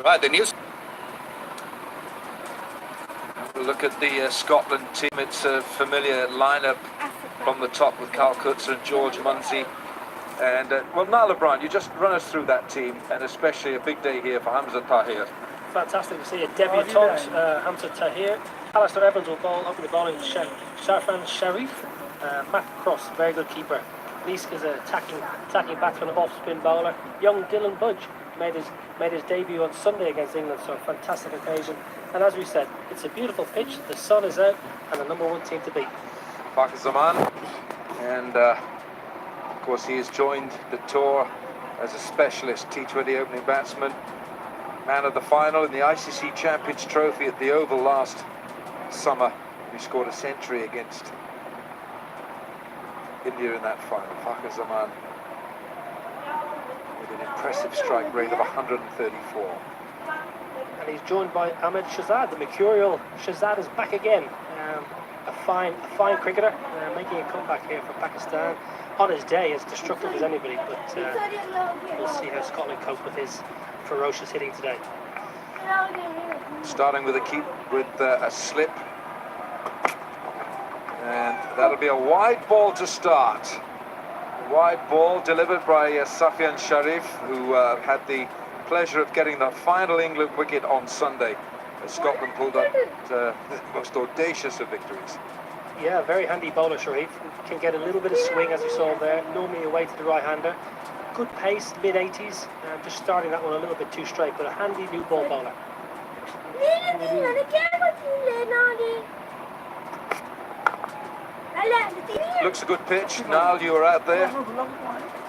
Right, the news. Look at the Scotland team. It's a familiar lineup from the top with Carl Coetzer and George Munsey. And, well, Niall O'Brien, you just run us through that team, and especially a big day here for Hamza Tahir. Fantastic to see a debutant, Hamza Tahir. Alistair Evans will bowl, open the bowling, Sharfan Sharif. Matt Cross, very good keeper. Leask is an attacking batsman, off-spin bowler. Young Dylan Budge made his debut on Sunday against England, so a fantastic occasion. And as we said, it's a beautiful pitch, the sun is out, and the #1 team to beat. Pak Vs and of course he has joined the tour as a specialist T20 opening batsman. Man of the final in the ICC Champions Trophy at the Oval last summer. He scored a century against India in that final. Pak Vs with an impressive strike rate of 134. And he's joined by Ahmed Shahzad, the mercurial Shahzad is back again. A fine cricketer, making a comeback here for Pakistan. On his day, as destructive as anybody, but we'll see how Scotland cope with his ferocious hitting today. Starting with a slip, and that'll be a wide ball to start. A wide ball delivered by Safyan Sharif, who had the pleasure of getting the final England wicket on Sunday, as Scotland pulled up the most audacious of victories. Yeah, very handy bowler Sharif, can get a little bit of swing as you saw there, normally away to the right-hander. Good pace, mid-80s, just starting that one a little bit too straight, but a handy new ball bowler. Looks a good pitch. Niall, you were out there.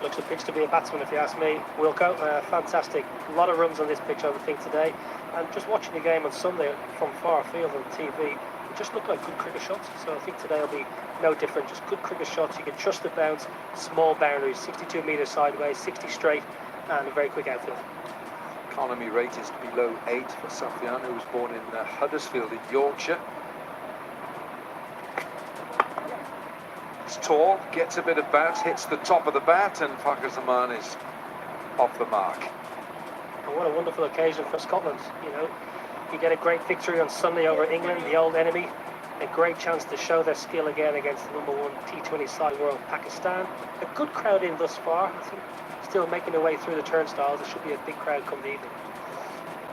Looks a pitch to be a batsman, if you ask me, Wilco. Fantastic. A lot of runs on this pitch, I would think, today. And just watching the game on Sunday from far field on TV, it just looked like good cricket shots. So I think today will be no different. Just good cricket shots. You can trust the bounce, small boundaries, 62 metres sideways, 60 straight, and a very quick outfield. Economy rate is below 8 for Safyan, who was born in Huddersfield in Yorkshire. He's tall, gets a bit of bounce, hits the top of the bat, and Pak Vs is off the mark. And what a wonderful occasion for Scotland. You know, you get a great victory on Sunday over England, the old enemy. A great chance to show their skill again against the #1 T20 side world, Pakistan. A good crowd in thus far. I think still making their way through the turnstiles. There should be a big crowd come the evening.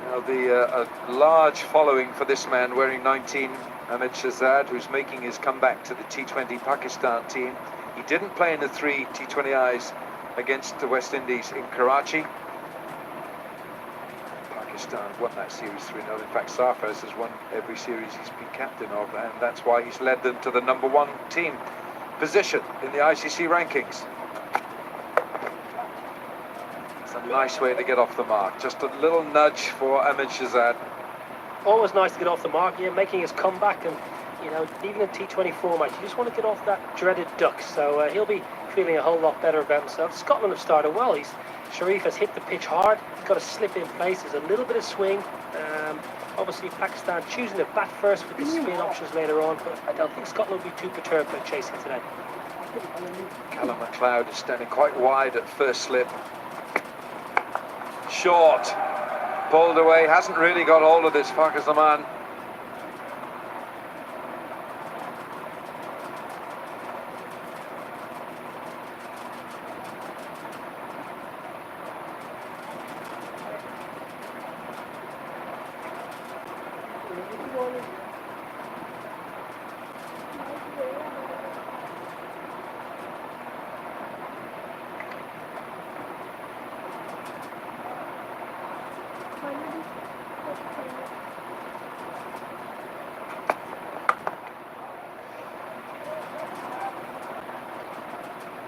Now a large following for this man wearing 19, Ahmed Shahzad, who's making his comeback to the T20 Pakistan team. He didn't play in the 3 T20Is against the West Indies in Karachi. Pakistan won that series 3-0. In fact, Sarfraz has won every series he's been captain of, and that's why he's led them to the #1 team position in the ICC rankings. It's a nice way to get off the mark. Just a little nudge for Ahmed Shahzad. Always nice to get off the mark, yeah, making his comeback, and you know, even in T20 format, you just want to get off that dreaded duck. So he'll be feeling a whole lot better about himself. Scotland have started well. Sharif has hit the pitch hard. He's got a slip in place. There's a little bit of swing. Obviously, Pakistan choosing to bat first with the spin options later on, but I don't think Scotland will be too perturbed by chasing today. Callum MacLeod is standing quite wide at first slip. Short, pulled away, hasn't really got hold of this Pak Vs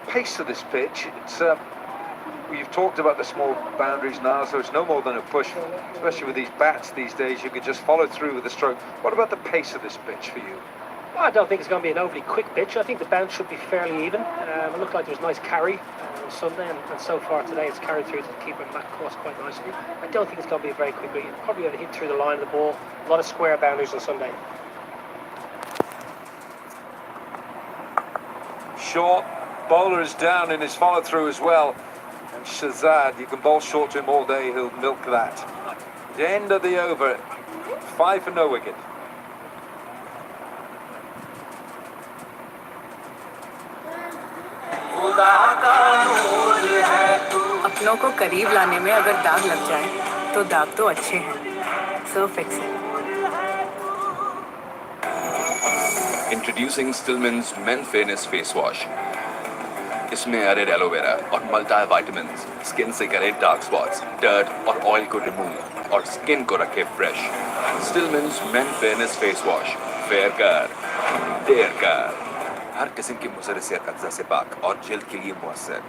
Pace of this pitch, it's we've talked about the small boundaries now, so it's no more than a push, especially with these bats these days. You could just follow through with the stroke. What about the pace of this pitch for you? Well, I don't think it's going to be an overly quick pitch. I think the bounce should be fairly even. It looked like there was a nice carry on Sunday, and so far today it's carried through to the keeper, Matt Cross, quite nicely. I don't think it's going to be a very quick one. You're probably going to hit through the line of the ball. A lot of square boundaries on Sunday. Short, bowler is down in his follow-through as well. And Shahzad, you can bowl short to him all day, he'll milk that. The end of the over. 5 for no wicket. अपनों को करीब लाने में अगर दाग लग जाए तो दाग तो अच्छे हैं, so fix it. Introducing Stillman's Men Fairness Face Wash. इसमें एडेड एलोवेरा और मल्टी विटामिन्स स्किन से करे डार्क स्पॉट्स, डर्ट और ऑयल को रिमूव और स्किन को रखे fresh. Stillman's Men Fairness Face Wash. Fair कर, देर कर. हर किस्म की मुज़र से कब्जा से पाक और जल्द के लिए मुअस्सर.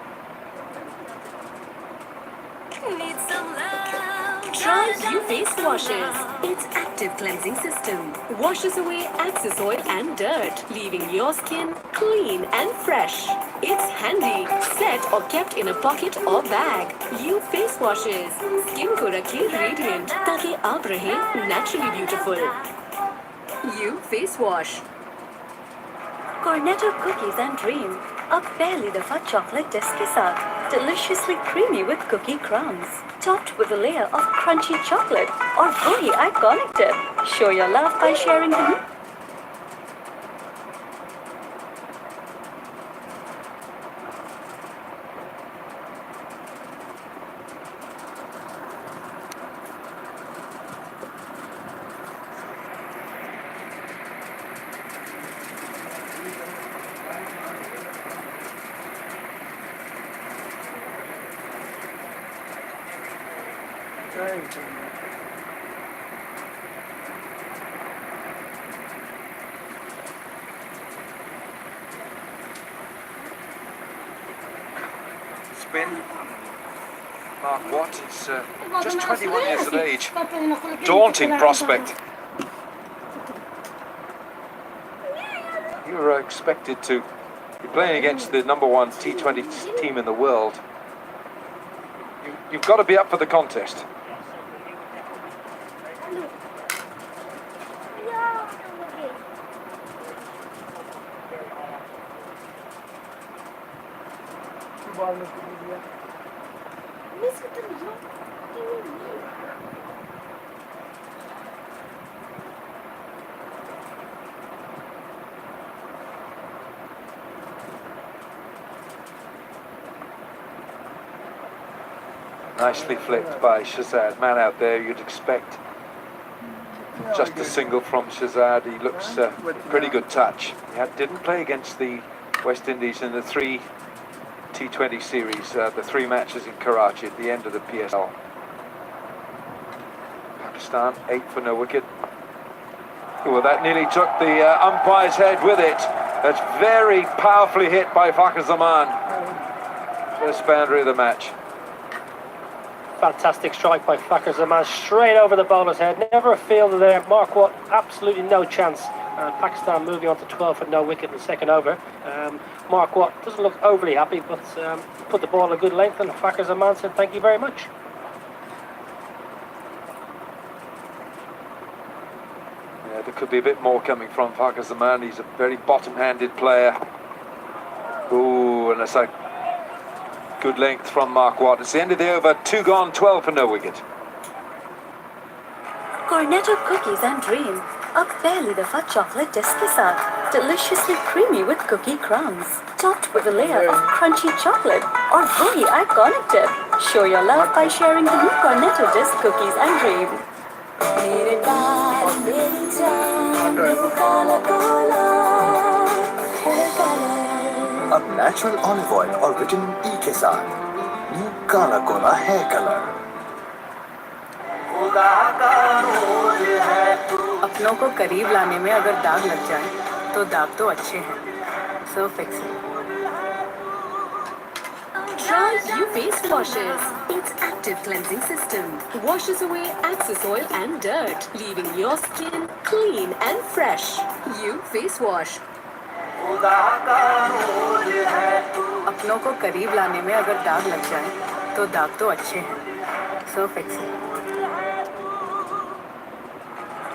Try U Face Washes. Its active cleansing system washes away excess oil and dirt, leaving your skin clean and fresh. It's handy, set or kept in a pocket or bag. U Face Washes. Skin को रखिए radiant ताकि आप रहें naturally beautiful. U Face Wash. Cornetto cookies and dream. अब पहली दफा chocolate disc के साथ, deliciously creamy with cookie crumbs, topped with a layer of crunchy chocolate और वही iconic dip. Show your love by sharing the Spin. Mark Watt is just 21 years of age. Daunting prospect. You're expected to be playing against the #1 T20 team in the world. You've got to be up for the contest. Nicely flicked by Shahzad. Man out there, you'd expect just a single from Shahzad. He looks pretty good touch. He didn't play against the West Indies in the 3 T20 series, the 3 matches in Karachi at the end of the PSL. Pakistan 8 for no wicket. Well, that nearly took the umpire's head with it. That's very powerfully hit by Fakhar Zaman. First boundary of the match. Fantastic strike by Fakhar Zaman, straight over the bowler's head. Never a fielder there. Mark Watt, absolutely no chance. And Pakistan moving on to 12 for no wicket in the second over. Mark Watt doesn't look overly happy, but put the ball a good length, and Fakhar Zaman said thank you very much. Yeah, there could be a bit more coming from Fakhar Zaman. He's a very bottom-handed player. Ooh, and it's a good length from Mark Watt. It's the end of the over. 2 gone, 12 for no wicket. Cornetto cookies and dream. अब पहली दफा chocolate disc के साथ, deliciously creamy with cookie crumbs, topped with a layer of crunchy chocolate और वही iconic dip. Show your love by sharing the new Cornetto disc cookies and dream. मेरे बाल मेरी जान वो काला कोला hair color. अब नेचुरल ऑलिव ऑयल और विटामिन ई के साथ new Kala Kola hair colour. अपनों को करीब लाने में अगर दाग लग जाए तो दाग तो अच्छे हैं, so fix it. Try U Face Washes. Its active cleansing system washes away excess oil and dirt, leaving your skin clean and fresh. U Face Wash. अपनों को करीब लाने में अगर दाग लग जाए तो दाग तो अच्छे हैं, so fix it.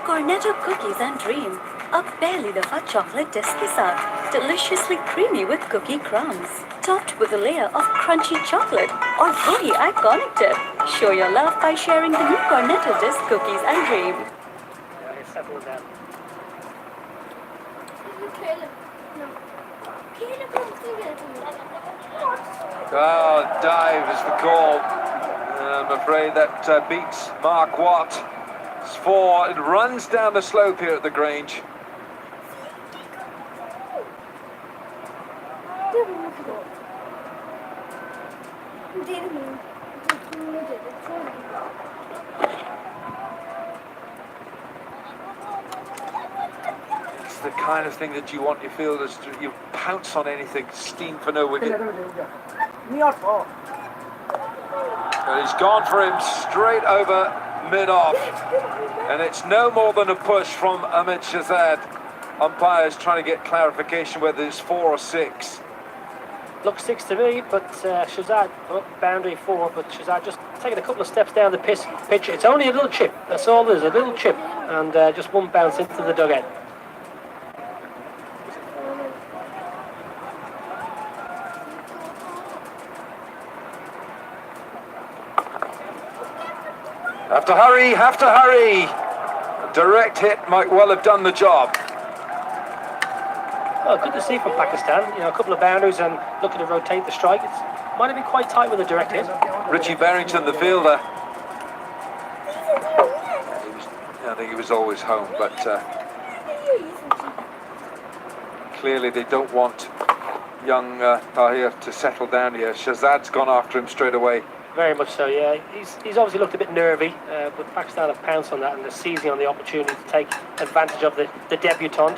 Cornetto cookies and dream. अब पहली दफा chocolate disc के साथ, deliciously creamy with cookie crumbs, topped with a layer of crunchy chocolate or very iconic dip. Show your love by sharing the new cornetto disc cookies and dream. Yeah, he's settling down. Oh, dive is the call. I'm afraid that beats Mark Watt. It's 4. It runs down the slope here at the Grange. It's the kind of thing that you want your fielders to. You pounce on anything, steam for no wicket. But he's gone for him straight over mid-off. And it's no more than a push from Amit Shahzad. Umpires trying to get clarification whether it's 4 or 6. Looks 6 to me, but Shahzad, boundary 4, but Shahzad just taking a couple of steps down the pitch. It's only a little chip, that's all there is, a little chip, and just one bounce into the dugout. Have to hurry. A direct hit might well have done the job. Well, good to see from Pakistan. You know, a couple of boundaries and looking to rotate the strike. It might have been quite tight with a direct hit. Richie Barrington, the fielder. I think he was always home, but clearly they don't want young Tahir to settle down here. Shahzad's gone after him straight away. Very much so, yeah. He's obviously looked a bit nervy, but Pakistan have pounced on that and they're seizing on the opportunity to take advantage of the debutant.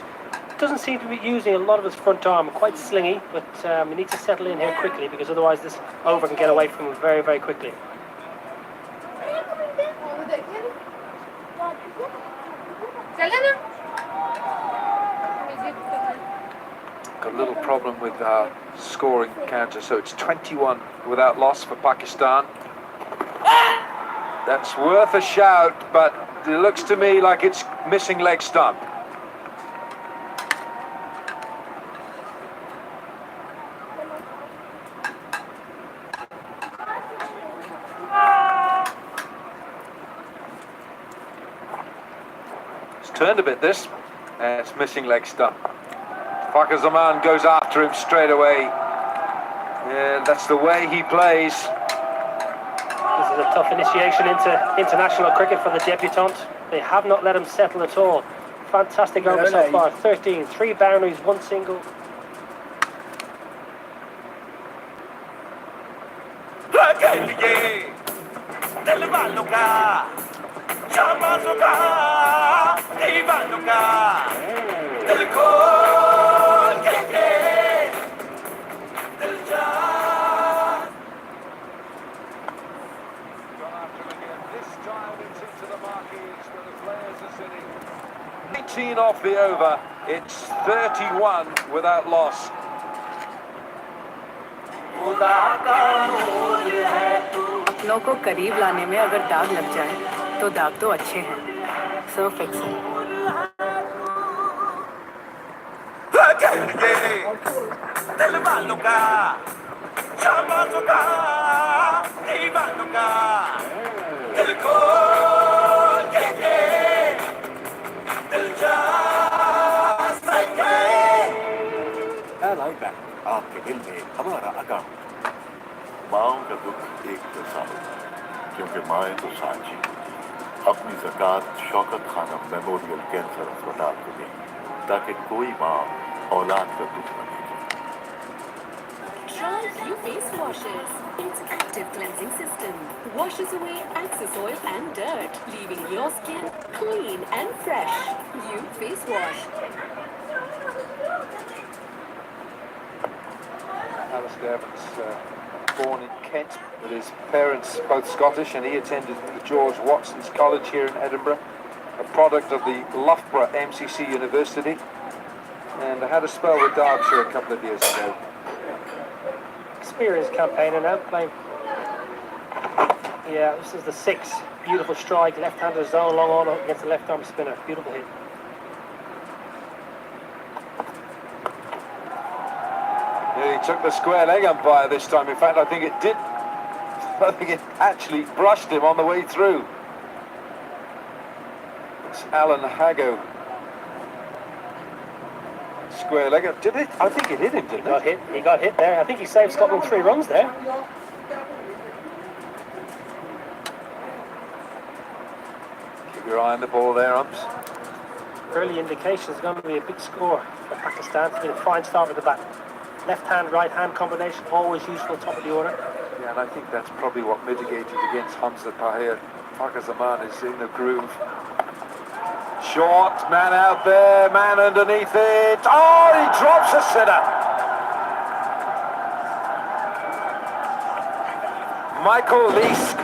Doesn't seem to be using a lot of his front arm, quite slingy, but he needs to settle in here quickly because otherwise this over can get away from him very, very quickly. Got a little problem with scoring counter, so it's 21 without loss for Pakistan. That's worth a shout, but it looks to me like it's missing leg stump. It's turned a bit this, and it's missing leg stump. Fakhar Zaman goes after him straight away. Yeah, that's the way he plays. This is a tough initiation into international cricket for the debutant. They have not let him settle at all. Fantastic over so far. 13, 3 boundaries, 1 single. This time it's into the marquees where the players are sitting. 18 off the over. It's 31 without loss. अपनों को करीब लाने में अगर दाग लग जाए तो दाग तो अच्छे हैं सो फिक्स आपके दिल में हमारा अकाउंट माओं का दुख एक जैसा होगा क्योंकि माएँ तो साझी अपनी ज़कात शौकत खानम मेमोरियल कैंसर अस्पताल को दें ताकि कोई माँ औलाद का दुख न देखे। Try View Face Washes. Its active cleansing system washes away excess oil and dirt, leaving your skin clean and fresh. View Face Wash. Alistair Evans, born in Kent, with his parents both Scottish, and he attended George Watson's College here in Edinburgh, a product of the Loughborough MCC University, and I had a spell with Derbyshire a couple of years ago. Experienced campaigner now, playing. Yeah, this is the 6th. Beautiful strike, left-hander zone, long on against the left-arm spinner. Beautiful hit. Nearly took the square leg umpire this time. In fact, I think it did. I think it actually brushed him on the way through. It's Alan Hago. Square leg. Did it? I think it hit him, didn't it? He got hit there. I think he saved Scotland 3 runs there. Keep your eye on the ball there, umps. Early indications it's going to be a big score for Pakistan. It's been a fine start with the bat. Left hand, right hand combination, always useful, top of the order. Yeah, and I think that's probably what mitigated against Hamza Tahir. Fakhar Zaman is in the groove. Short, man out there, man underneath it. Oh, he drops a sitter. Michael Leask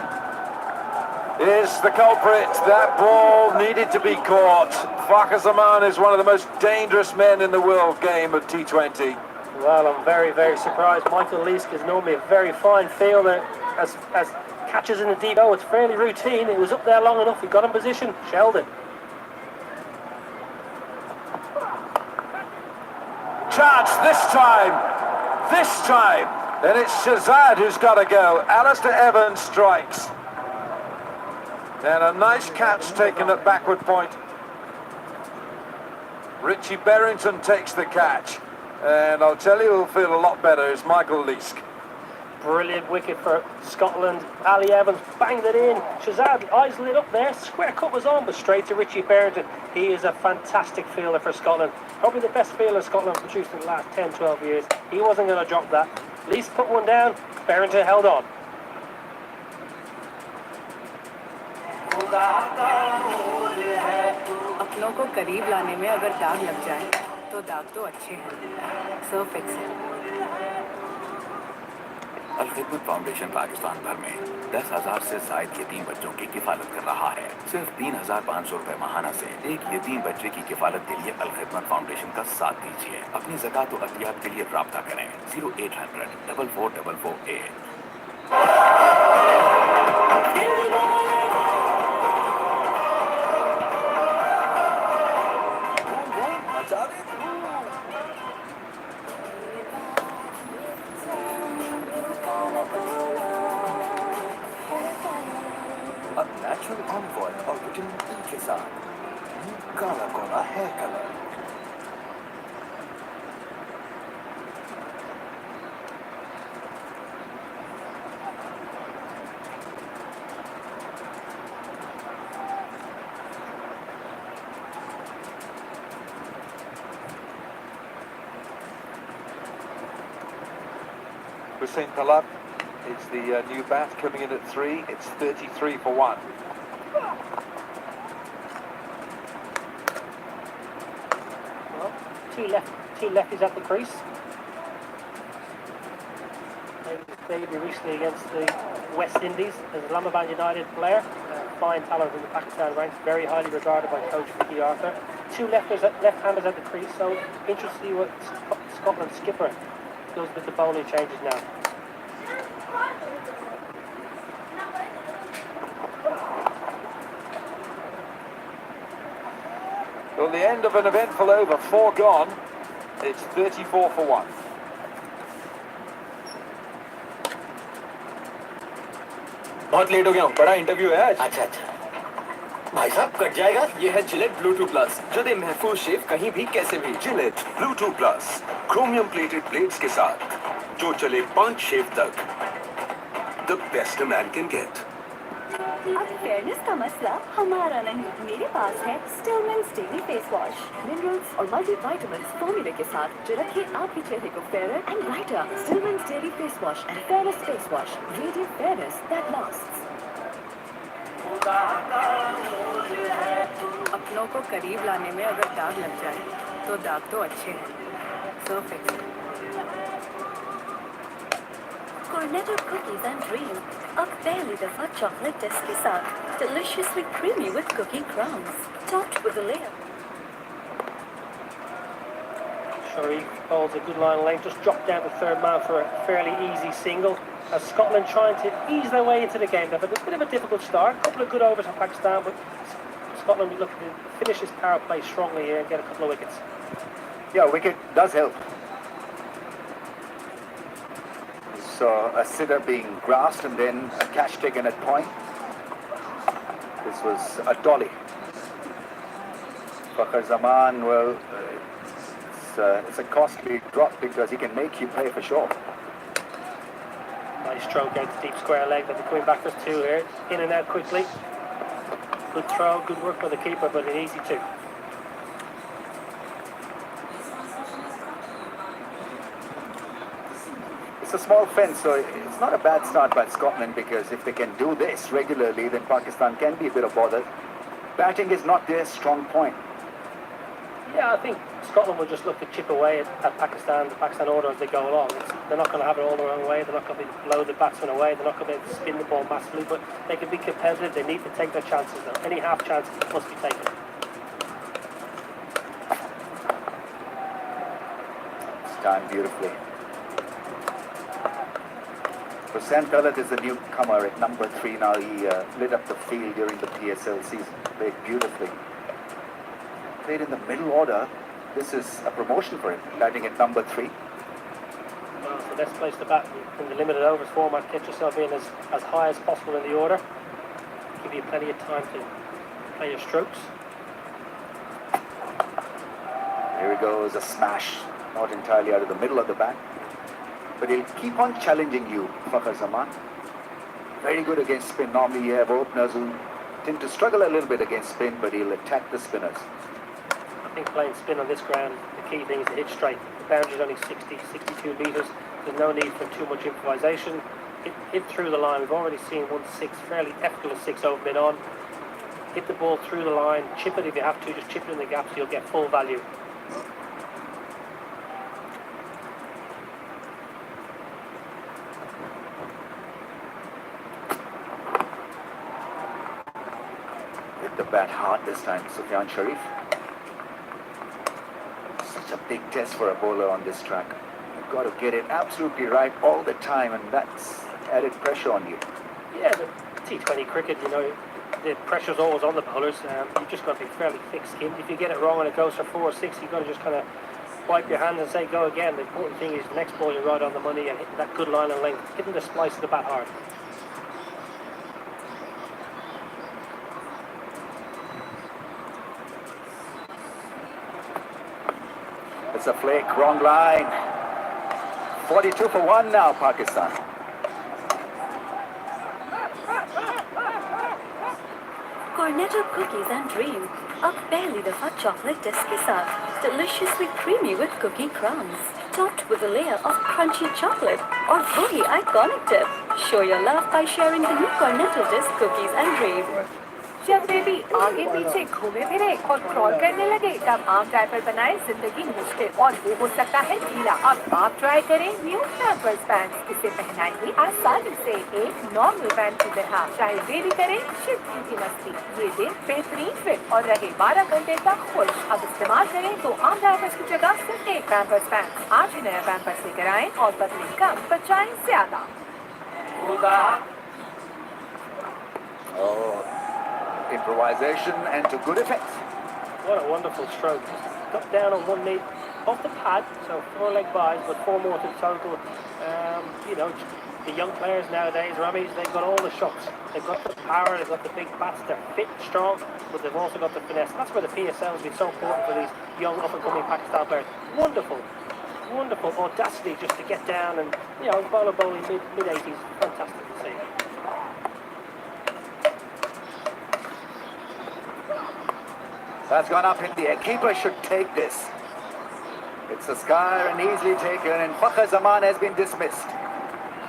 is the culprit. That ball needed to be caught. Fakhar Zaman is one of the most dangerous men in the world game of T20. Well, I'm very, very surprised. Michael Leask is normally a very fine fielder. As catches in the deep, it's fairly routine. He was up there long enough. He got in position, shelled it. Chance this time. And it's Shahzad who's got to go. Alistair Evans strikes. And a nice catch taken at backward point. Richie Berrington takes the catch. And I'll tell you who'll feel a lot better is Michael Leask. Brilliant wicket for Scotland. Ali Evans banged it in. Shahzad, eyes lit up there. Square cut was on, but straight to Richie Berrington. He is a fantastic fielder for Scotland. Probably the best fielder Scotland produced in the last 10, 12 years. He wasn't going to drop that. Leask put one down. Berrington held on. अपनों को करीब लाने में अगर दाग लग जाए तो दाग तो अच्छे हैं सो फिक्स है अल-खिदमत फाउंडेशन पाकिस्तान भर में 10,000 से ज्यादा यतीम बच्चों की किफालत कर रहा है। सिर्फ 3,500 रुपए माहाना से एक यतीम बच्चे की किफालत के लिए अल-खिदमत फाउंडेशन का साथ दीजिए। अपनी ज़कात व अतियात के लिए राब्ता करें 0800 444448। अब नेचुरल ऑन और विटामिन ई के साथ Kala Kola hair colour. Hussein Talab is the new bat coming in at 3. It's 33 for 1. Well, two lefties at the crease. Maybe recently against the West Indies as Islamabad United player. Fine talent in the Pakistan ranks, very highly regarded by coach Vicky Arthur. Two left-handers at the crease, so interesting to see what Scotland's skipper does with the bowling changes now. Well, the end of an eventful over, 4 gone. It's 34 for 1. बहुत late हो गया हूँ, बड़ा interview है आज। अच्छा भाई साहब कट जाएगा। ये है जिलेट ब्लूटूथ प्लस जो दे महफूज शेव कहीं भी कैसे भी। Gillette Bluetooth plus chromium plated blades के साथ जो चले 5 शेव तक। The best a man can get. अब फेयरनेस का मसला हमारा नहीं, मेरे पास है Stillman daily face wash, minerals और मल्टीविटामिन फॉर्मूले के साथ जो रखे आपके चेहरे को fair and brighter. Stillman daily face wash and fairness face wash, radiant fairness that lasts. अपनों को करीब लाने में अगर दाग लग जाए तो दाग तो अच्छे हैं सो फिक्स है Cornetto cookies and dream, a fairly the chocolate disc के साथ, deliciously creamy with cookie crumbs, topped with a layer. Sharif bowls a good line length, just dropped down to third man for a fairly easy single. As Scotland trying to ease their way into the game. They've had a bit of a difficult start, a couple of good overs from Pakistan, but Scotland will look to finish this power play strongly here and get a couple of wickets. Yeah, wicket does help. saw a sitter being grasped and then a catch taken at point. This was a dolly. Fakhr Zaman, well, it's a costly drop because he can make you pay for sure. Nice stroke out the deep square leg, but they're coming back for two here. In and out quickly. Good throw, good work by the keeper, but an easy two. It's a small fence, so it's not a bad start by Scotland, because if they can do this regularly, then Pakistan can be a bit of bother. Batting is not their strong point. Yeah, I think Scotland will just look to chip away at Pakistan, the Pakistan order as they go along. They're not going to have it all their own way. They're not going to blow the batsmen away. They're not going to be able to spin the ball massively, but they can be competitive. They need to take their chances though. Any half chance must be taken. It's timed beautifully. Hussain Khalid is the newcomer at number 3 now. He lit up the field during the PSL season. Played beautifully. Played in the middle order. This is a promotion for him, batting at number 3. Well, it's the best place to bat in the limited overs format. Get yourself in as high as possible in the order. Give you plenty of time to play your strokes. Here he goes, a smash. Not entirely out of the middle of the bat. But he'll keep on challenging you, Fakhr Zaman. Very good against spin. Normally you have openers who tend to struggle a little bit against spin, but he'll attack the spinners. I think playing spin on this ground, the key thing is to hit straight. The boundary is only 60, 62 metres. There's no need for too much improvisation. Hit through the line. We've already seen 1-6, fairly effortless 6 over mid on. Hit the ball through the line. Chip it if you have to. Just chip it in the gaps. You'll get full value. Hit the bat hard this time, Sufyan Sharif. Such a big test for a bowler on this track. You've got to get it absolutely right all the time, and that's added pressure on you. Yeah, the T20 cricket, you know, the pressure's always on the bowlers. You've just got to be fairly thick-skinned. If you get it wrong and it goes for 4 or 6, you've got to just kind of wipe your hands and say go again. The important thing is the next ball you're right on the money and hitting that good line of length, hitting the splice of the bat hard. It's a flake, wrong line. 42 for 1 now, Pakistan. Cornetto cookies and dream. अब पहली दफा chocolate disc के साथ, deliciously creamy with cookie crumbs, topped with a layer of crunchy chocolate और वही iconic dip. Show your love by sharing the new Cornetto disc cookies and dream. जब baby आगे पीछे घूमे फिरे और क्रॉल करने लगे तब आम डायपर बनाए जिंदगी मुश्किल और वो हो सकता है ढीला। अब आप ट्राई करें न्यू पैम्पर्स पैंट्स। इसे पहनाइए आसानी से एक नॉर्मल पैंट की तरह। चाहे बेबी करे शिफ्ट की मस्ती, ये दिन बेहतरीन फिट और रहे 12 घंटे तक खुश। अब इस्तेमाल करें तो आम डायपर्स की जगह सिर्फ एक पैम्पर्स पैंट्स। आज ही नया पैम्पर्स लेकर आए और बदले कम बचाएं ज्यादा। Improvisation and to good effect. What a wonderful stroke. Just got down on one knee off the pad, so 4 leg byes, but 4 more to total. You know, the young players nowadays, Ramis, they've got all the shots. They've got the power, they've got the big bats, they're fit, strong, but they've also got the finesse. That's where the PSL has been so important for these young up-and-coming Pakistan players. Wonderful, wonderful audacity just to get down and, you know, bowler bowling mid-80s. Fantastic to see. That's gone up in the air. Keeper should take this. It's a sky and easily taken, and Fakhr Zaman has been dismissed.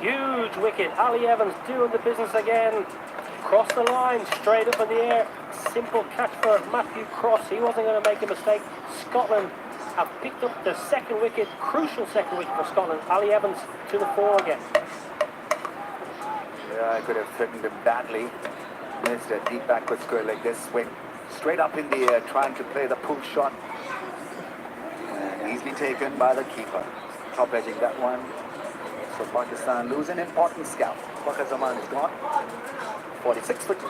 Huge wicket. Ali Evans doing the business again. Cross the line, straight up in the air. Simple catch for Matthew Cross. He wasn't going to make a mistake. Scotland have picked up the second wicket, crucial second wicket for Scotland. Ali Evans to the fore again. Yeah, I could have threatened him badly. Missed a deep backward square like this. Went straight up in the air, trying to play the pull shot. And easily taken by the keeper. Top edging that one. So Pakistan lose an important scout. Fakhr Zaman is gone. 46 for 2.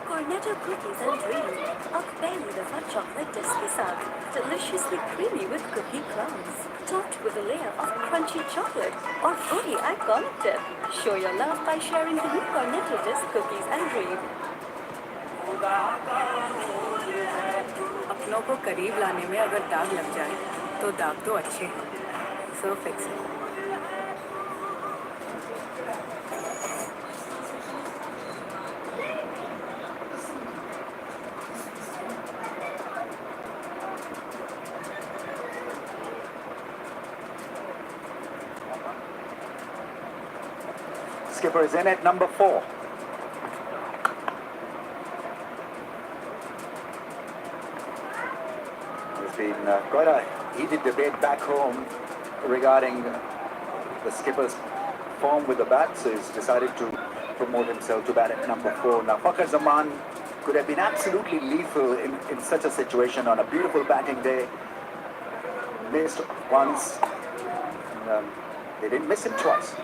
Cornetto cookies and dream. A pehli dafa chocolate disk ke saath. Deliciously creamy with cookie crumbs. Topped with a layer of crunchy chocolate or very iconic dip. Show your love by sharing the new Cornetto disc cookies and dream. अपनों को करीब लाने में अगर दाग लग जाए तो दाग तो अच्छे हैं so fix it Skipper is in at number 4. There's been quite a heated debate back home regarding the skipper's form with the bat, so he's decided to promote himself to bat at number 4. Now, Fakhar Zaman could have been absolutely lethal in such a situation on a beautiful batting day. Missed once, and, they didn't miss him twice.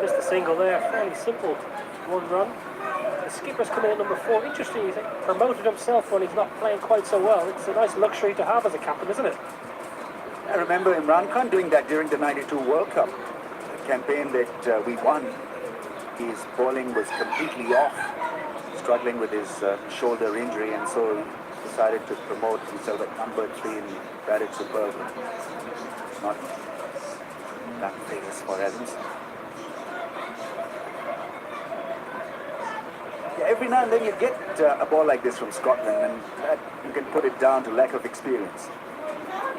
Missed the single there, fairly simple 1 run. The skipper's coming in at number 4. Interesting, he's promoted himself when he's not playing quite so well. It's a nice luxury to have as a captain, isn't it? I remember Imran Khan doing that during the '92 World Cup, the campaign that we won. His bowling was completely off, struggling with his shoulder injury, and so he decided to promote himself at number 3 and batted superbly. Not that famous for Evans. Yeah, every now and then you get a ball like this from Scotland, and you can put it down to lack of experience.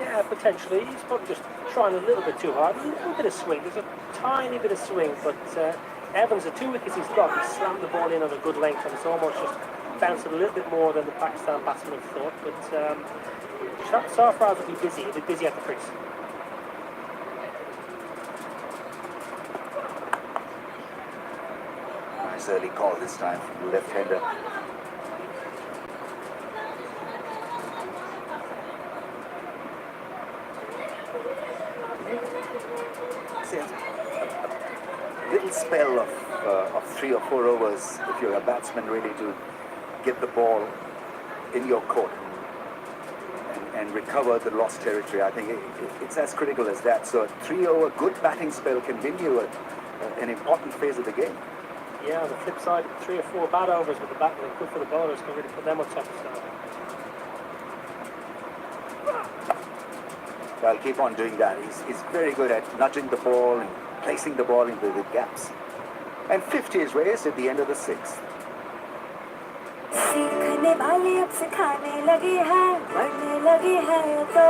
Yeah, potentially. He's probably just trying a little bit too hard. A little bit of swing. There's a tiny bit of swing, but Evans, the 2 wickets he's got, he slammed the ball in on a good length, and it's almost just bouncing a little bit more than the Pakistan batsman thought. But Sarfaraz will be busy. He'll be busy at the crease. Nice early call this time from the left-hander. Little spell of 3 or 4 overs if you're a batsman, really, to get the ball in your court and recover the lost territory. I think it's as critical as that. So a 3-over good batting spell can win you an important phase of the game. Yeah, on the flip side, 3 or 4 bad overs with the batsman, good for the bowlers, can really put them on top of stuff. I'll keep on doing that. He's very good at nudging the ball and placing the ball into the gaps. And 50 is raised at the end of the 6th. सीखने वाली अब सिखाने लगी है, बढ़ने लगी है तो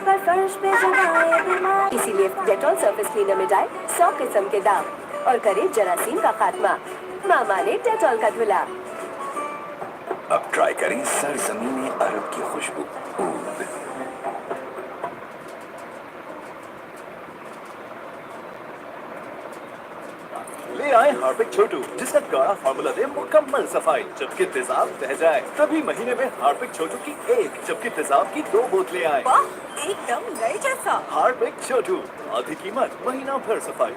पर फर्श पे जमाए बीमार। इसीलिए डेटॉल सरफेस क्लीनर में डाल 100 किस्म के दाम और करे जरासीम का खात्मा। मामा ने डेटॉल का धुला। अब ट्राई करें सरजमीन अरब की खुशबू। ले आए हार्पिक छोटू, जिसका गाढ़ा फार्मूला दे मुकम्मल सफाई। जबकि तेजाब बह जाए, तभी महीने में हार्पिक छोटू की 1 जबकि तेजाब की 2 बोतलें आए। वाह, एकदम नए जैसा। हार्पिक छोटू, आधी कीमत, महीना भर सफाई।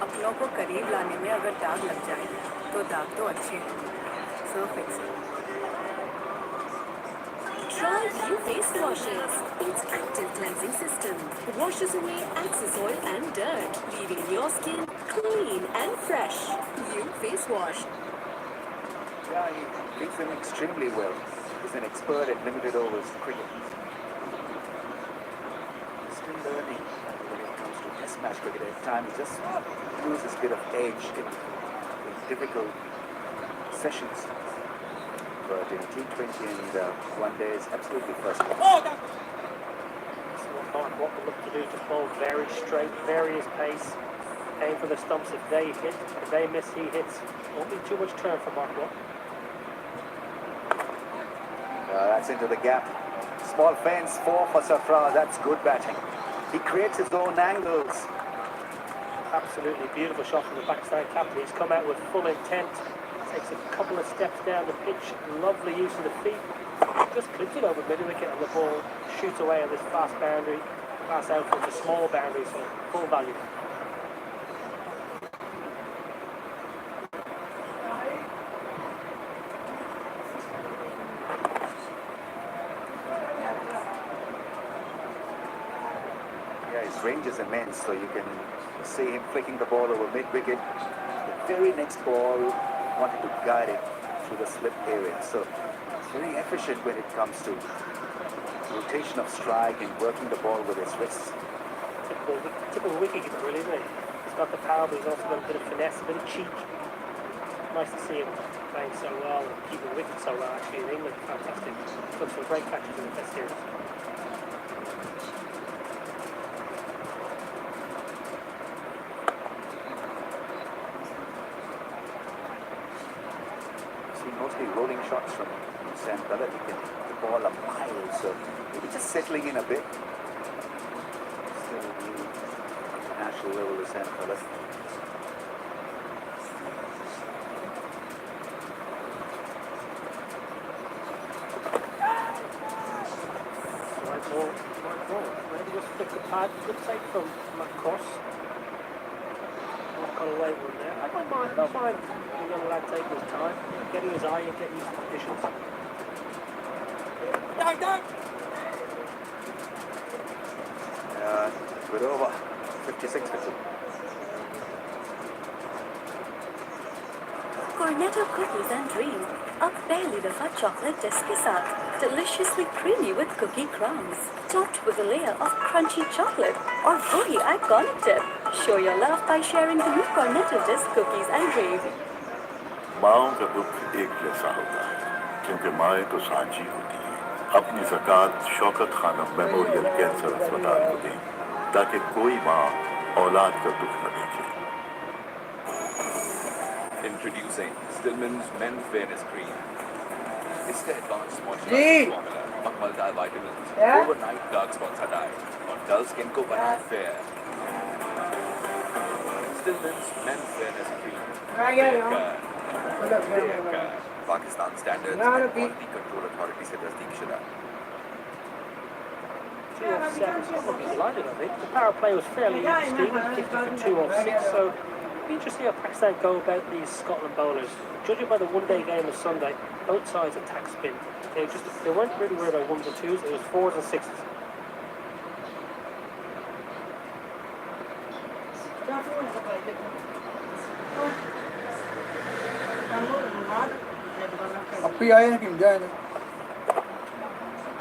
अपनों को करीब लाने में अगर दाग लग जाए तो दाग तो अच्छे हैं so fix it Try View face washes. Its active cleansing system washes away excess oil and dirt, leaving your skin clean and fresh. View face wash. Yeah, he treats them extremely well. He's an expert at limited overs cricket. Still learning when it comes to test match cricket. At times, he just loses a bit of edge in difficult sessions. But in T20 and one day is absolutely first class. So what will look to do to bowl very straight, very his pace, aim for the stumps. If they hit, if they miss, he hits. Won't be too much turn for Mark. That's into the gap. Small fence, 4 for Sarfaraz. That's good batting. He creates his own angles. Absolutely beautiful shot from the Pakistan captain. He's come out with full intent, Takes a couple of steps down the pitch. Lovely use of the feet. Just clips it over mid-wicket and the ball shoots away on this fast boundary. Pass out from the small boundary, so full value. Yeah, his range is immense, so you can see him flicking the ball over mid-wicket. The very next ball, wanted to guide it through the slip area. So it's very efficient when it comes to rotation of strike and working the ball with his wrists. Typical wicketkeeper, really, isn't he? He's got the power, but he's also got a bit of finesse, a bit of cheek. Nice to see him playing so well and keeping wicket so well, actually, in England. Fantastic. Took some great catches in the Test series. Mostly rolling shots from Sam Bella. He can hit the ball a mile, so maybe just settling in a bit. Still new international level to Sam Bella. Right ball. Maybe just flick the pad. Good take from Matt Cross. Not got away with there. I don't mind the young lad taking his time, getting his eye and getting used to conditions. Good over. 56 for 2. Cornetto cookies and dream. Up barely the fudge chocolate disk ke saath. Deliciously creamy with cookie crumbs. Topped with a layer of crunchy chocolate or woody iconic dip. Show your love by sharing the new Cornetto disc cookies and dream. माओं का दुख एक जैसा होता है क्योंकि माएँ तो सांझी होती हैं। अपनी ज़कात शौकत खानम मेमोरियल कैंसर अस्पताल को दें ताकि कोई माँ औलाद का दुख न देखे। Introducing Stillman's Men Fairness Cream. इसका एडवांस मॉइस्चराइजिंग फॉर्मूला और मल्टीविटामिन्स ओवरनाइट डार्क स्पॉट्स हटाए और डल स्किन को बनाए fair. Stillman's Men Fairness Cream. Pakistan standards and quality control authority से तस्दीक शुदा। 2 off 7, Scotland was delighted, I think. The power play was fairly even, Stephen, 50 for 2 off 6, so it'll be interesting how Pakistan go about these Scotland bowlers. Judging by the one-day game of Sunday, both sides attack spin. They weren't really worried about 1s and 2s, it was 4s and 6s.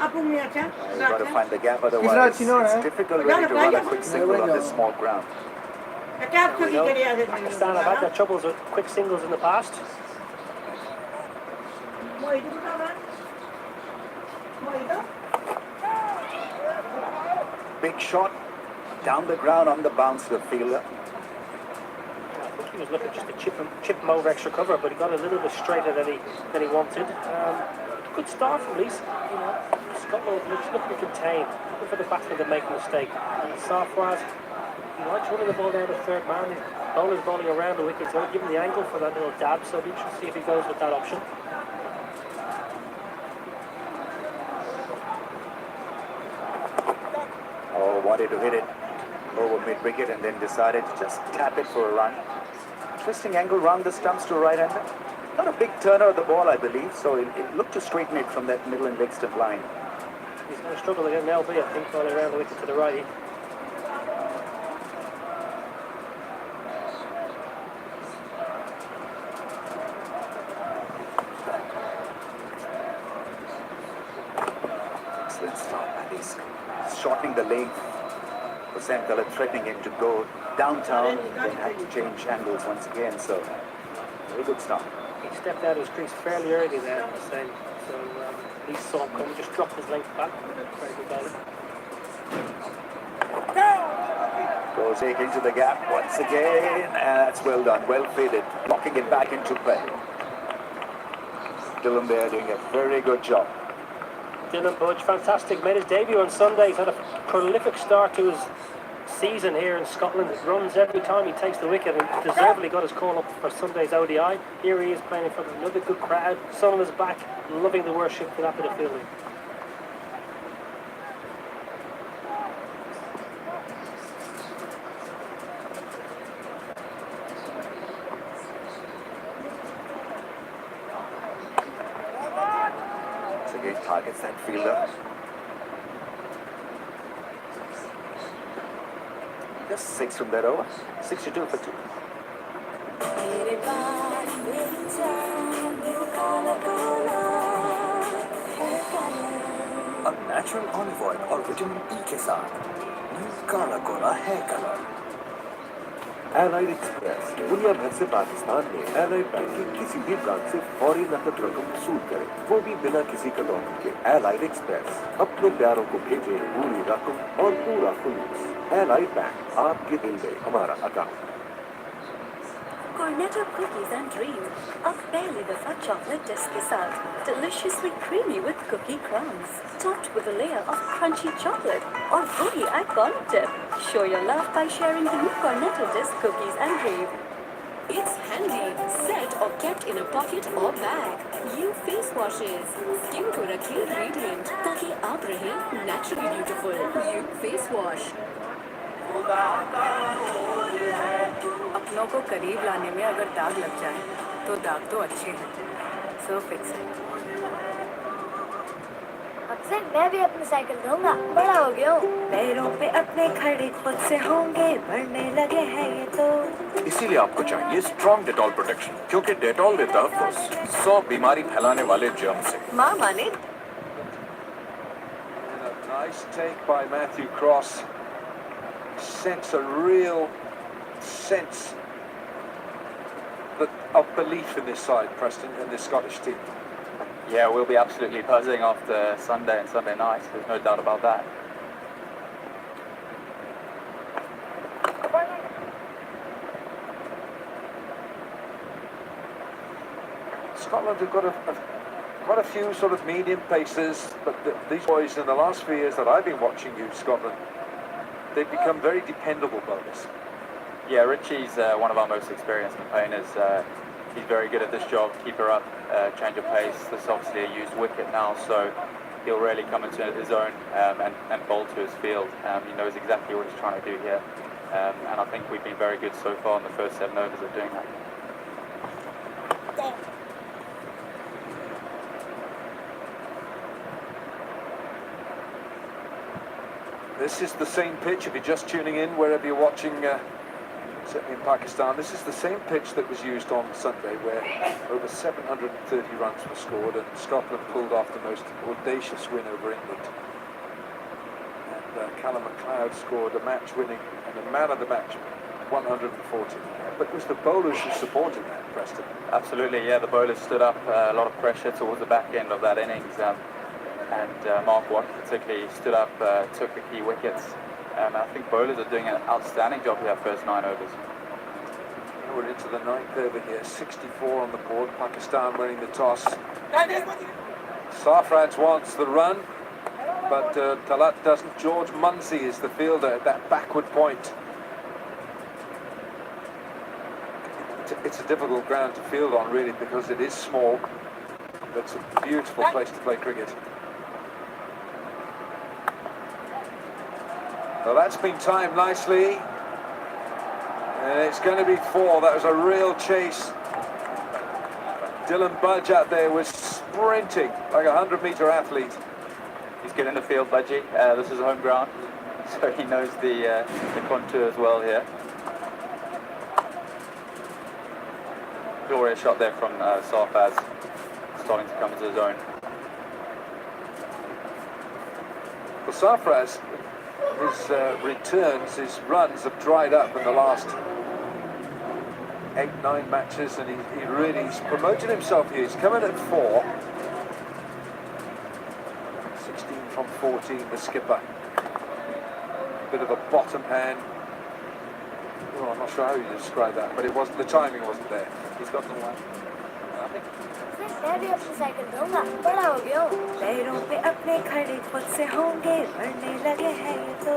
You've got to find the gap, otherwise it's difficult really to run a quick single on this small ground. Pakistan have had their troubles with quick singles in the past. Big shot down the ground on the bounce to the fielder. I think he was looking just to chip him over extra cover, but he got a little bit straighter than he wanted. Good start from Lees. You know, Scotland looks looking to contain, looking for the batsman to make a mistake. And Sarfraz, he likes running the ball down to third man. His bowler's bowling around the wicket, so give him the angle for that little dab. So it'll be interesting to see if he goes with that option. Oh, wanted to hit it over mid-wicket and then decided to just tap it for a run. Interesting angle round the stumps to right-hander. Not a big turner of the ball, I believe, so it looked to straighten it from that middle and leg stump line. He's going to struggle to get an LB, I think, bowling around the wicket to the righty. Excellent start, and he's shortening the length. For Sam Bella threatening him to go downtown, then had to change angles once again, so very good start. He stepped out of his crease fairly early there, I was saying. So Lee saw him coming, just dropped his length back. Very good bowling. Goes eight into the gap once again, and that's well done, well faded, knocking it back into play. Dylan there doing a very good job. Dylan Budge, fantastic, made his debut on Sunday. He's had a prolific start to his season here in Scotland. Runs every time he takes the wicket and deservedly got his call up for Sunday's ODI. Here he is playing in front of another good crowd. Sun on his back, loving the worship for that bit of fielding. Again targets that fielder. Just 6 from that over. 62 for 2. अब natural olive oil और vitamin E के साथ new Kala Kola hair colour. Allied Express दुनिया भर से पाकिस्तान में allied bank की किसी भी ब्रांच से फौरी नकद रकम वसूल करे, वो भी बिना किसी कटौती के। एलाइड एक्सप्रेस अपने प्यारों को भेजे पूरी रकम और पूरा खुलूस। एलाइड बैंक, आपके दिल में हमारा account. Cornetto cookies and dream. A barely the chocolate disc के साथ, deliciously creamy with cookie crumbs, topped with a layer of crunchy chocolate और वही iconic dip. Show your love by sharing the new Cornetto disc cookies and dream. It's handy, set or kept in a pocket or bag. New face washes, skin को रखिए radiant ताकि आप रहें naturally beautiful. New face wash. अपनों को करीब लाने में अगर दाग लग जाए तो दाग तो अच्छे हैं, सो फिक्स है। अब से मैं भी अपनी साइकिल धोऊंगा, बड़ा हो गया हूँ। पैरों पे अपने खड़े खुद से होंगे, बढ़ने लगे हैं ये तो। इसीलिए आपको चाहिए स्ट्रॉन्ग डेटॉल प्रोटेक्शन, क्योंकि डेटॉल देता है 100 बीमारी फैलाने वाले जर्म से। माँ माने। Nice take by Matthew Cross. Sense a real sense of belief in this side, Preston, in this Scottish team. Yeah, we'll be absolutely buzzing after Sunday and Sunday night. There's no doubt about that. Scotland have got quite a few sort of medium pacers, but these boys in the last few years that I've been watching you, Scotland, they've become very dependable bowlers. Yeah, Richie's one of our most experienced campaigners. He's very good at this job, keep her up, change of pace. This is obviously a used wicket now, so he'll really come into his own and bowl to his field. He knows exactly what he's trying to do here, and I think we've been very good so far in the first 7 overs of doing that. This is the same pitch, if you're just tuning in, wherever you're watching, certainly in Pakistan, this is the same pitch that was used on Sunday, where over 730 runs were scored, and Scotland pulled off the most audacious win over England. And Callum MacLeod scored a match-winning and a man of the match, 140. But it was the bowlers who supported that, Preston. Absolutely, yeah, the bowlers stood up, a lot of pressure towards the back end of that innings. And Mark Watt particularly stood up, took the key wickets. I think bowlers are doing an outstanding job here first 9 overs. We're into the 9th over here, 64 on the board, Pakistan winning the toss. Sarfraz wants the run, but Talat doesn't. George Munsey is the fielder at that backward point. It's a difficult ground to field on, really, because it is small, but it's a beautiful place to play cricket. Well, that's been timed nicely, and it's going to be 4. That was a real chase. Dylan Budge out there was sprinting like a 100-metre athlete. He's good in the field, Budgie. This is home ground, so he knows the contour as well here. Glorious shot there from Sarfraz, starting to come into his own. Well, Sarfraz, his returns, his runs have dried up in the last 8-9 matches, and he really has promoted himself here. He's coming at 4. 16 from 14, the skipper. Bit of a bottom hand. Well, I'm not sure how you describe that, but it wasn't. The timing wasn't there. He's got the one. I think मैं भी अपनी cycle दूंगा, बड़ा हो गया हूँ। पैरों पे अपने खड़े खुद से होंगे, बढ़ने लगे हैं ये तो।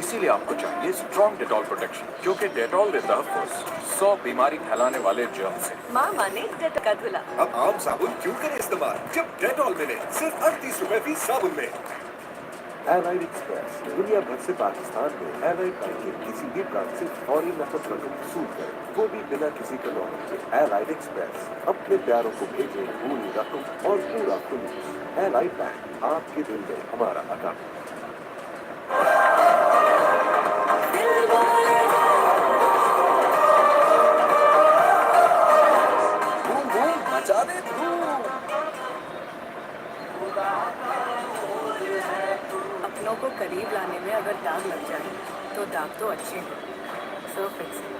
इसीलिए आपको चाहिए स्ट्रॉन्ग डेटॉल प्रोटेक्शन, क्योंकि डेटॉल देता है फर्स्ट 100 बीमारी फैलाने वाले जर्म से। मामा ने डेटॉल का धुला। अब आम साबुन क्यों करें इस्तेमाल जब डेटॉल मिले सिर्फ 38 रुपए फी साबुन में। एलाइड एक्सप्रेस दुनिया भर से पाकिस्तान में एलाइड बैंक के किसी भी ब्रांच से फौरी नकद रकम वसूल करें, वो भी बिना किसी कटौती के। एलाइड एक्सप्रेस अपने प्यारों को भेजें पूरी रकम और पूरा खुलूस। एलाइड बैंक, आपके दिल में हमारा अकाउंट। मचा दे अपनों को करीब लाने में अगर दाग लग जाए तो दाग तो अच्छे हैं, so fix it.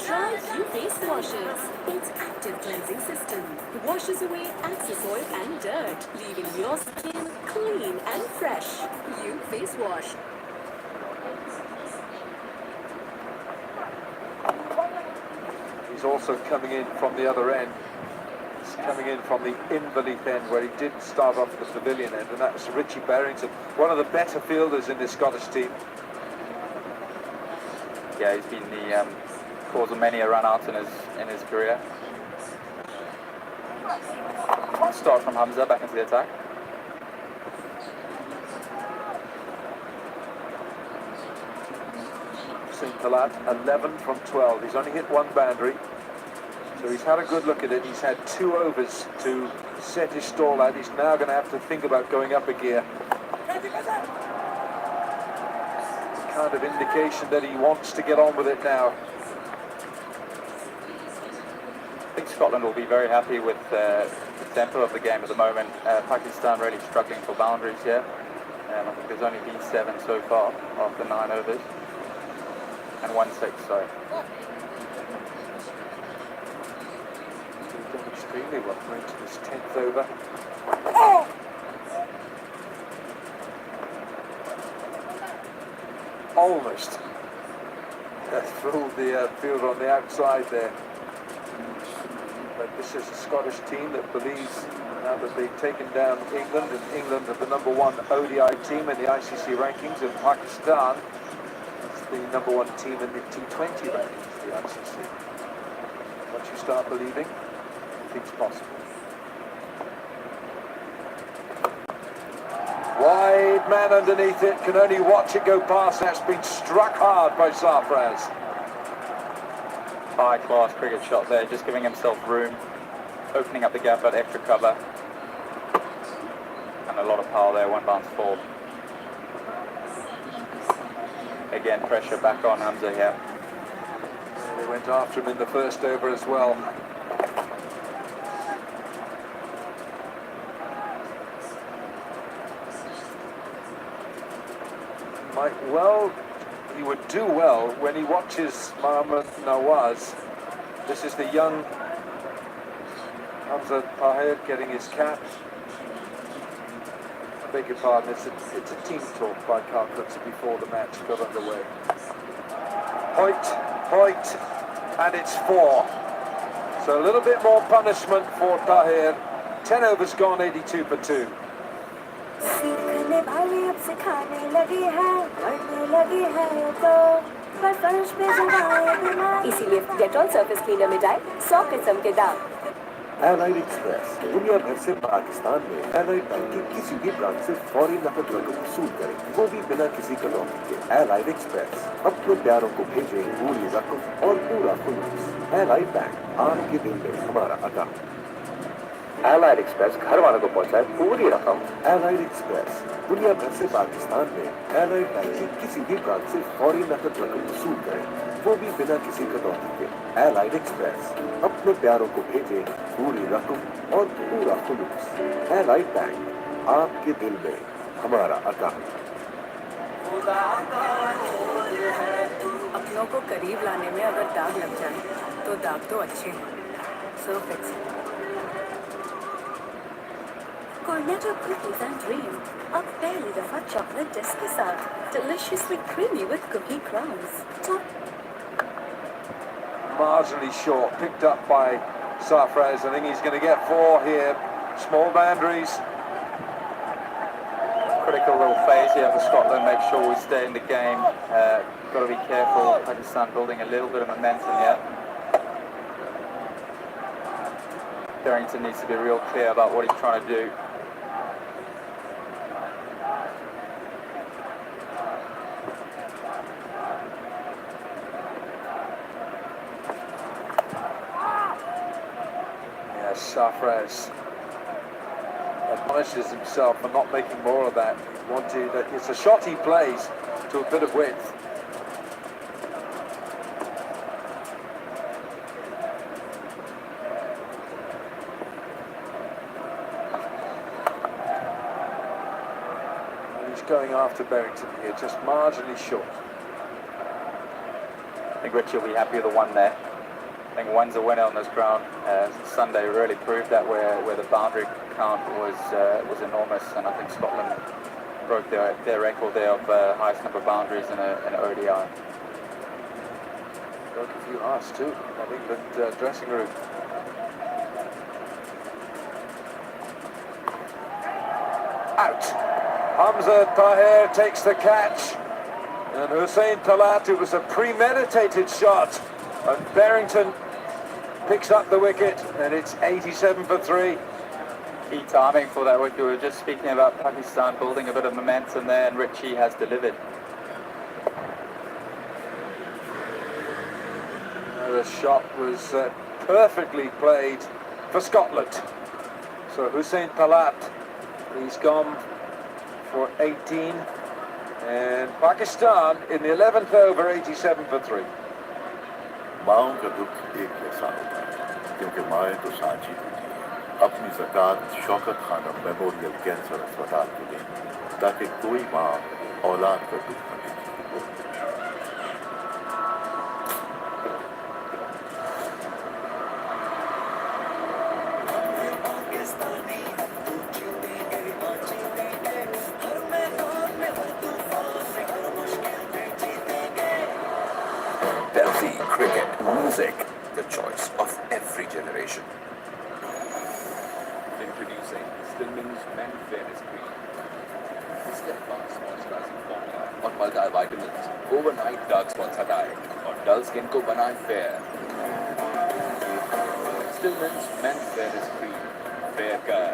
Try Q face washes. Its active cleansing system washes away excess oil and dirt, leaving your skin clean and fresh. Q face wash. He's also coming in from the other end. He's coming in from the invalid end where he didn't start off the pavilion end, and that's Richie Barrington, one of the better fielders in this Scottish team. Yeah, he's been the cause of many a run out in his career. Start from Hamza back into the attack. St. Talat, 11 from 12. He's only hit one boundary, so he's had a good look at it. He's had 2 overs to set his stall out. He's now going to have to think about going up a gear. Kind of indication that he wants to get on with it now. I think Scotland will be very happy with the tempo of the game at the moment. Pakistan really struggling for boundaries here. I think there's only been 7 so far after 9 overs. And 1-6, so. He's done extremely well going to this 10th over. Almost. Fooled the fielder on the outside there. But this is a Scottish team that believes now that they've taken down England, and England are the #1 ODI team in the ICC rankings, and Pakistan is the #1 team in the T20 rankings, the ICC. Once you start believing, anything's possible. Wide man underneath it, can only watch it go past. That's been struck hard by Sarfraz. High class cricket shot there, just giving himself room, opening up the gap at extra cover. And a lot of power there, 1 bounce fall. Again, pressure back on Hamza here. They went after him in the first over as well. He would do well when he watches Mohammad Nawaz. This is the young Hamza Tahir getting his cap. I beg your pardon, it's a team talk by Calcutta before the match got underway. Point, and it's 4. So a little bit more punishment for Tahir. 10 overs gone, 82 for 2. सीखने वाले अब सिखाने लगे हैं, बढ़ने लगे हैं तो पर फर्श पे जमाए बिना। इसीलिए डेटॉल सरफेस क्लीनर में डाल 100 किस्म के दाग। एलाइड एक्सप्रेस दुनिया भर से पाकिस्तान में एलाइड बैंक की किसी भी ब्रांच से फौरी नकद रकम वसूल करें, वो भी बिना किसी कटौती के। एलाइड एक्सप्रेस अपने प्यारों को भेजें पूरी रकम और पूरा खुलूस। एलाइड बैंक, आपके दिल में हमारा अकाउंट। एलाइड एक्सप्रेस घर वालों को पहुंचाए पूरी रकम। एलाइड एक्सप्रेस दुनिया भर से पाकिस्तान में एलाइड बैंक की किसी भी ब्रांच से फौरी नकद रकम वसूल करें, वो भी बिना किसी कटौती के। एलाइड एक्सप्रेस अपने प्यारों को भेजें पूरी रकम और पूरा खुलूस। एलाइड बैंक, आपके दिल में हमारा अकाउंट। अपनों को करीब लाने में अगर दाग लग जाए तो दाग तो अच्छे हैं, so fix it. Cornetto cookies and dream. अब पहली दफा chocolate disk के साथ deliciously creamy with cookie crumbs. Top Marginally short, picked up by Sarfraz. I think he's going to get 4 here. Small boundaries. Critical little phase here for Scotland. Make sure we stay in the game. Got to be careful. Pakistan building a little bit of momentum here. Barrington needs to be real clear about what he's trying to do. Yes, Sarfraz admonishes himself for not making more of that. It's a shot he plays to a bit of width. And he's going after Barrington here, just marginally short. I think Richie will be happy with the one there. I think one's a winner on this ground. Sunday really proved that where the boundary count was enormous, and I think Scotland broke their record there of highest number of boundaries in an ODI. Broke a few hearts too, I think, that dressing room. Out. Hamza Tahir takes the catch, and Hussein Talat, it was a premeditated shot, and Barrington picks up the wicket, and it's 87 for 3. Key timing for that wicket. We were just speaking about Pakistan building a bit of momentum there, and Richie has delivered. The shot was perfectly played for Scotland. So Hussein Talat, he's gone for 18, and Pakistan in the 11th over, 87 for 3. माओं का दुख एक जैसा होता है, क्योंकि माएँ तो सांची होती हैं। अपनी ज़कात शौकत खानम मेमोरियल कैंसर अस्पताल को दें, ताकि कोई माँ औलाद का दुख न देखे। Delphi Cricket Music, the choice of every generation. Introducing Stillman's Men Fairness Cream. This advanced moisturizing formula और multivitamins overnight dark spots हटाए और dull skin को बनाए fair. Stillman's Men Fairness Cream. Fair कर,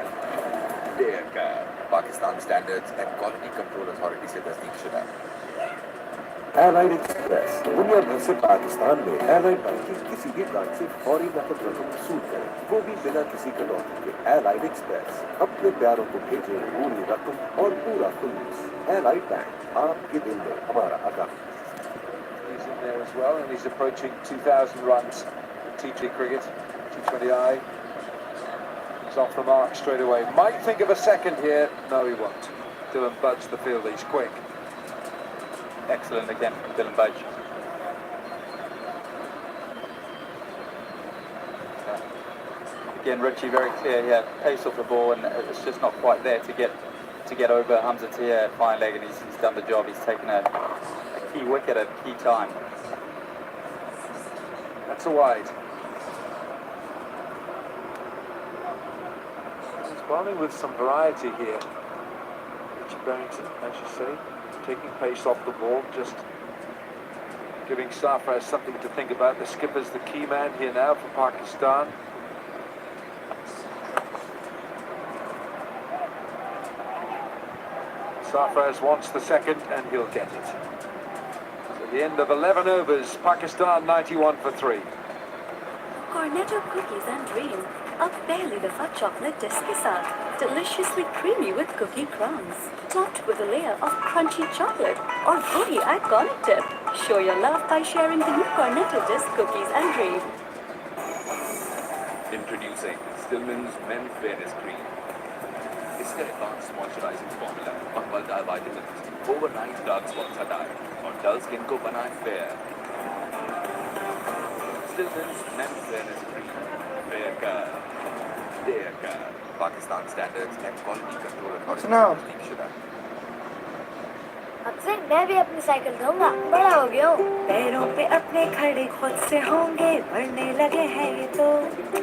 dare कर. Pakistan Standards and Quality Control Authority से तस्दीक शुदा. एयरलाइन एक्सप्रेस दुनिया भर से पाकिस्तान में एयरलाइन बैंक की किसी भी ब्रांच से फौरी नकद रकम वसूल करें, वो भी बिना किसी कटौती के। एयरलाइन एक्सप्रेस, अपने प्यारों को भेजें पूरी रकम और पूरा खुलूस। एयरलाइन बैंक, आपके दिल में हमारा आका। He's in there as well, and he's approaching 2,000 runs in T20 cricket, T20I. He's off the mark straight away. Might think of a second here. No, he won't. Dylan Budge, the fielder, he's quick. Excellent again from Dylan Budge. Again, Richie very clear here. Pace off the ball, and it's just not quite there to get over Hamza Tahir fine leg, and he's done the job. He's taken a key wicket at a key time. That's a wide. He's bowling with some variety here. Richie Barrington, as you say, taking pace off the ball, just giving Sarfraz something to think about. The skipper's the key man here now for Pakistan. Sarfraz wants the second, and he'll get it. So the end of 11 overs, Pakistan 91 for 3. Cornetto cookies and dream, a पहली दफा chocolate disc के साथ, deliciously creamy with cookie crumbs, topped with a layer of crunchy chocolate और वही iconic dip. Show your love by sharing the new Cornetto disc cookies and dream. Introducing Stillman's Men Fairness Cream. इसका advanced moisturizing formula और multivitamins overnight dark spots हटाए और dull skin को बनाए fair. Stillman's Men Fairness Cream. Fair कर, dare कर. Pakistan Standards and Quality Control Authority. अब से मैं भी अपनी साइकिल धोऊंगा, बड़ा हो गया हूँ। पैरों पे अपने खड़े खुद से होंगे, बढ़ने लगे हैं ये तो।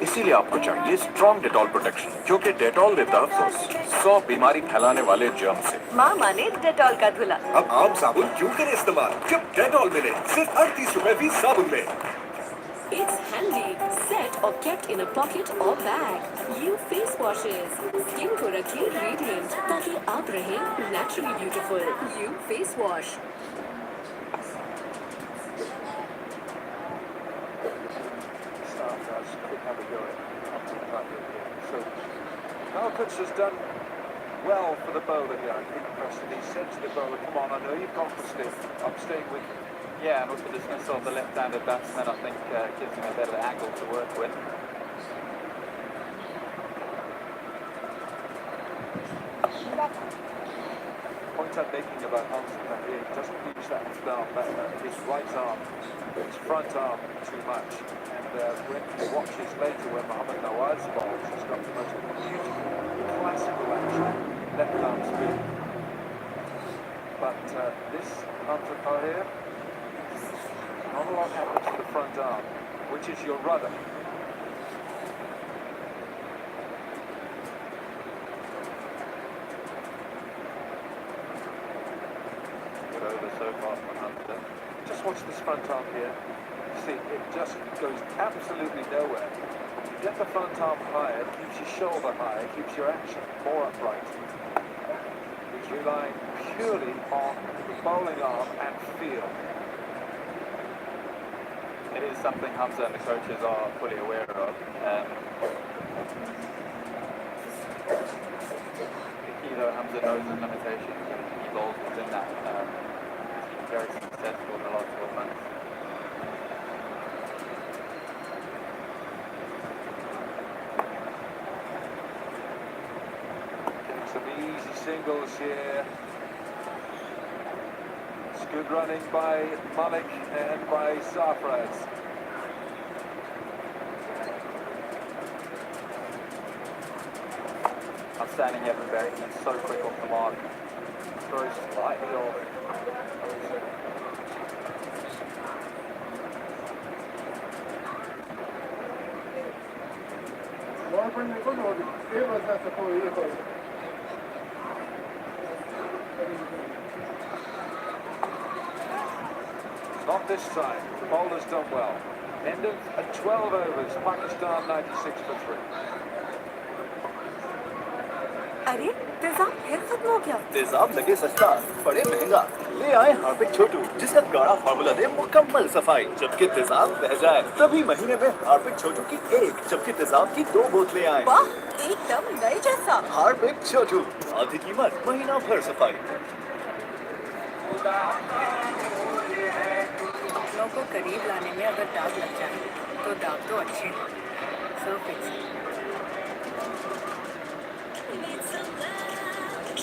इसीलिए आपको चाहिए स्ट्रॉन्ग डेटॉल प्रोटेक्शन, क्योंकि डेटॉल देता है अफसोस 100 बीमारी फैलाने वाले जर्म से। माँ माने डेटॉल का धुला। अब आम साबुन क्यों करें इस्तेमाल जब डेटॉल मिले सिर्फ 38 रुपए फीस साबुन में। It's handy, set or kept in a pocket or bag. You face washes, skin को रखिए radiant ताकि आप रहे naturally beautiful. You face wash. So, Pak Vs has done well for the bowler here, I think, Preston. He said to the bowler, come on, I know you've gone for stiff, I'm staying with you. Yeah, and with the dismissal of the left-handed batsman, I think gives him a better angle to work with. Point I'm making about Hansen here, he doesn't use that his right arm, his front arm too much. And when he watches later when Mohammad Nawaz bowls, he's got the most beautiful, classical action, left arm spin. But this Hansen here, not a lot happens to the front arm, which is your rudder. Good over so far from Hunter. Just watch this front arm here. See, it just goes absolutely nowhere. You get the front arm higher, it keeps your shoulder high, it keeps your action more upright. He's relying purely on the bowling arm and feel. It is something Hamza and the coaches are fully aware of. The key though, Hamza knows his limitations and he bowls within that. He's been very successful in the last 12 months. Getting some easy singles here. Good running by Malik and by Sarfraz. Outstanding Evan Berry, he's so quick off the mark. Throws slightly off. Not this time. The bowler's done well. End of 12 overs. Pakistan 96 for 3. अरे तेजाब फिर खत्म हो गया। तेजाब लगे सस्ता बड़े महंगा ले आए हार्पिक छोटू जिसका गाढ़ा फार्मूला दे मुकम्मल सफाई। जबकि तेजाब बह जाए तभी महीने में हार्पिक छोटू की 1 जबकि तेजाब की 2 बोतलें आए। वाह, एकदम नए जैसा। हार्पिक छोटू, आधी कीमत महीना भर सफाई। अपनों को करीब लाने में अगर दाग लग जाए तो दाग तो अच्छे हैं। So fix it.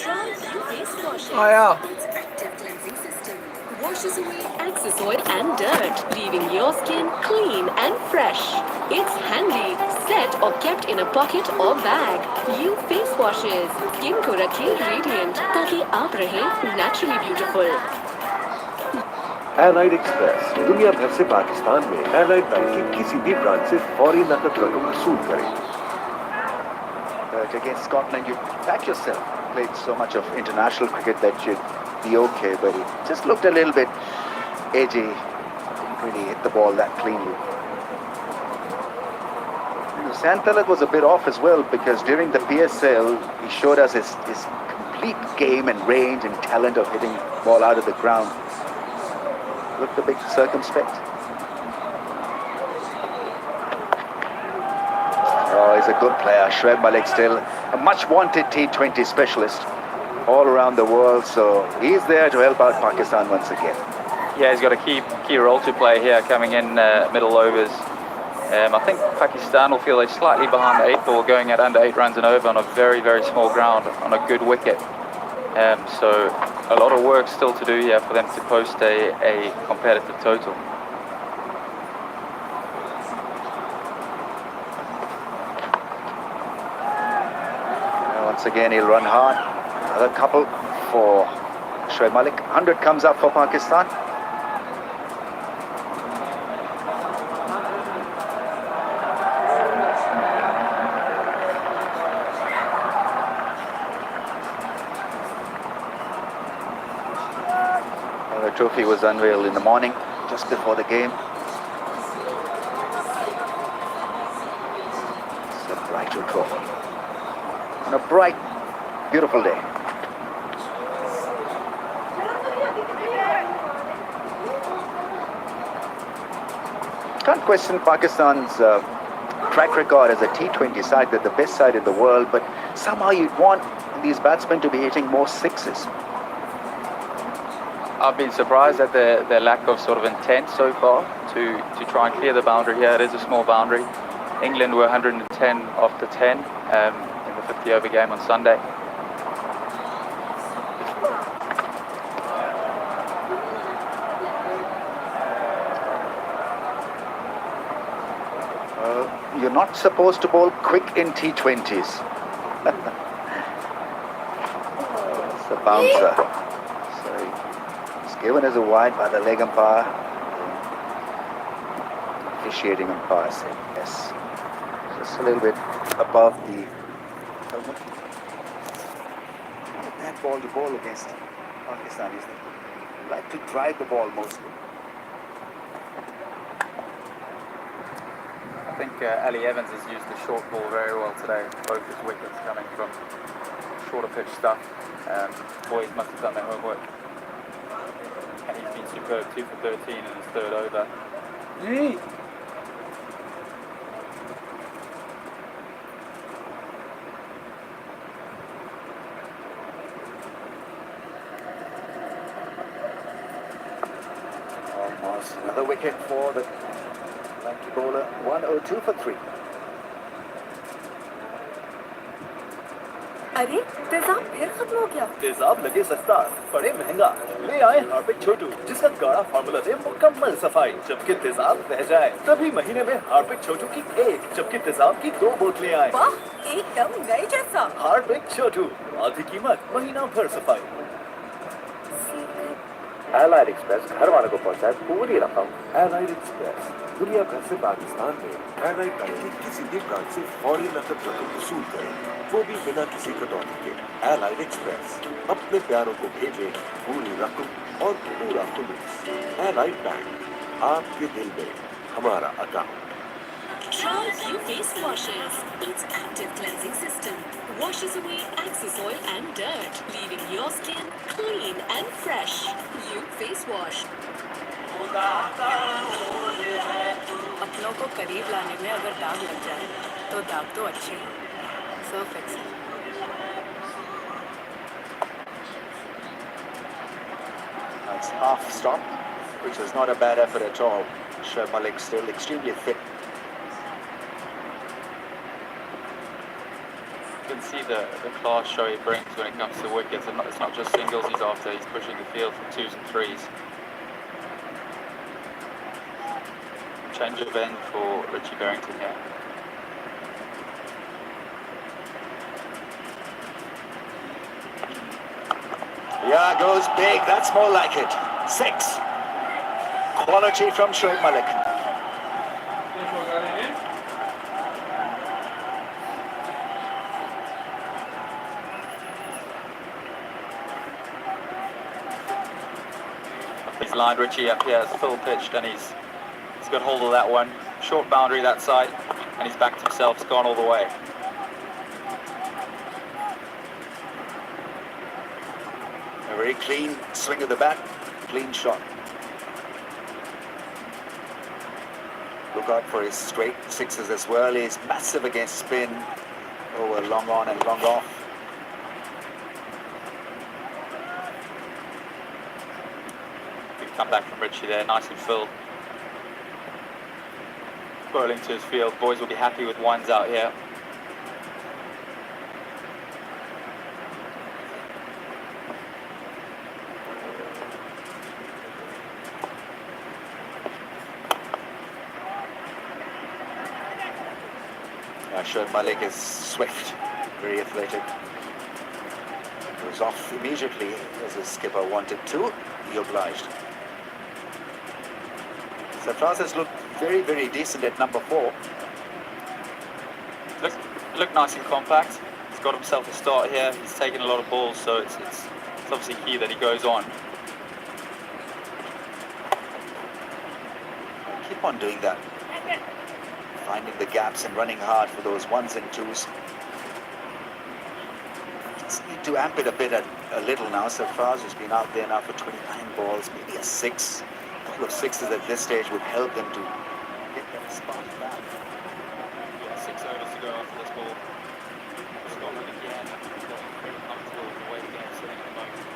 Try U face washes. Oh, yeah. Its active cleansing system washes away excess oil and dirt, leaving your skin clean and fresh. It's handy, set or kept in a pocket or bag. U face washes. Skin को रखिए radiant ताकि आप रहे naturally beautiful. Allied Express दुनिया भर से पाकिस्तान में allied bank की किसी भी ब्रांच से फौरी नकद रकम वसूल करें। But against Scotland, you back yourself. Played so much of international cricket that should be okay, but he just looked a little bit edgy. Didn't really hit the ball that cleanly. Santalak was a bit off as well because during the PSL, he showed us his complete game and range and talent of hitting ball out of the ground. Looked a bit circumspect. Oh, he's a good player. Shoaib Malik still a much wanted T20 specialist all around the world, so he's there to help out Pakistan once again. Yeah, he's got a key role to play here coming in middle overs. I think Pakistan will feel they're slightly behind the 8th ball going at under 8 runs and over on a very, very small ground on a good wicket. So a lot of work still to do here for them to post a competitive total. Once again, he'll run hard. Another couple for Shoaib Malik, 100 comes up for Pakistan. The trophy was unveiled in the morning, just before the game. It's a bright trophy. On a bright, beautiful day. Can't question Pakistan's track record as a T20 side. They're the best side in the world, but somehow you'd want these batsmen to be hitting more sixes. I've been surprised at their lack of sort of intent so far to try and clear the boundary here. It is a small boundary. England were 110 after 10 in the 50 over game on Sunday. You're not supposed to bowl quick in T20s. It's a bouncer. So it's given as a wide by the leg umpire. Officiating umpire saying yes. Just a little bit above the helmet. That ball to bowl against Pakistanis. They like to drive the ball mostly. I think Ali Evans has used the short ball very well today. Both his wickets coming from shorter pitch stuff. Boys must have done their homework. And he's been superb, 2 for 13 in his third over. Almost another wicket for the lanky bowler. 102 for 3. अरे तेजाब फिर खत्म हो गया। तेजाब लगे सस्ता, बड़े महंगा। ले आए हार्पिक छोटू, जिसका गाढ़ा फार्मूला दे मुकम्मल सफाई। जबकि तेजाब रह जाए, तभी महीने में हार्पिक छोटू की 1, जबकि तेजाब की 2 बोतलें आए। वाह, एकदम नए जैसा। हार्पिक छोटू, आधी कीमत, महीना भर सफाई। एलाइड एक्सप्रेस घर वालों को पहुंचाए पूरी रकम। एलाइड एक्सप्रेस दुनिया भर से पाकिस्तान में एलाइड बैंक की किसी भी ब्रांच से फौरी नकद रकम वसूल करें, वो भी बिना किसी कटौती के। एलाइड एक्सप्रेस, अपने प्यारों को भेजे पूरी रकम और पूरा खुलूस। एलाइड बैंक, आपके दिल में हमारा account. Try View Face Washes. Its active cleansing system washes away excess oil and dirt, leaving your skin clean and fresh. View Face Wash. अपनों को करीब लाने में अगर दाग लग जाए तो दाग तो अच्छे हैं। Surf Excel. That's half stop, which was not a bad effort at all. Shoaib Malik still extremely fit. You can see the class Shoaib brings when it comes to wickets. And it's not just singles he's after, he's pushing the field for 2s and 3s. Change of end for Richie Berrington here. Yeah, goes big. That's more like it. 6. Quality from Shoaib Malik. He's lined Richie up here, it's full pitched, and he's got hold of that one. Short boundary that side, and he's backed himself, it's gone all the way. A very clean swing of the bat, clean shot. Look out for his straight sixes as well. He's massive against spin. Over long on and long off. Good comeback from Richie there, nice and full. Bowling to his field, boys will be happy with ones out here. Shoaib Malik is swift, very athletic. He was off immediately as the skipper wanted to. He obliged. Sarfraz has looked very, very decent at number 4. Look nice and compact. He's got himself a start here. He's taken a lot of balls, so it's obviously key that he goes on. Keep on doing that. Finding the gaps and running hard for those 1s and 2s. Just need to amp it a bit, a little now. Sarfraz has been out there now for 29 balls, maybe a 6. A couple of 6s at this stage would help them to get that spot back. Yeah, 6 overs to go after this ball. Scotland again, very comfortable with the way the game's sitting at the moment.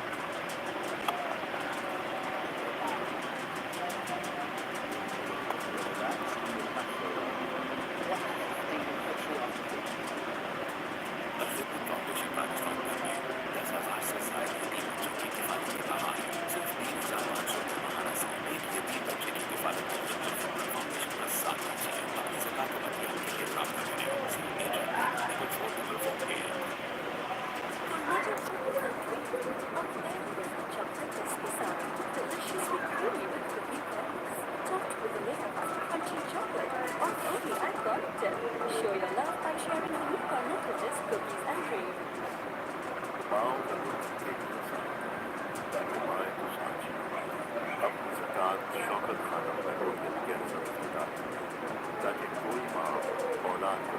Deliciously creamy with cookie crumbs, topped with a layer of crunchy chocolate or very iconic dip. Show your love by sharing unique ornamental cookies and cream. माओ का दुख एक ताकि माए तो साची अपनी ज़कात Shaukat Khanam memorial cancer अस्पताल ताकि कोई माँ औलाद को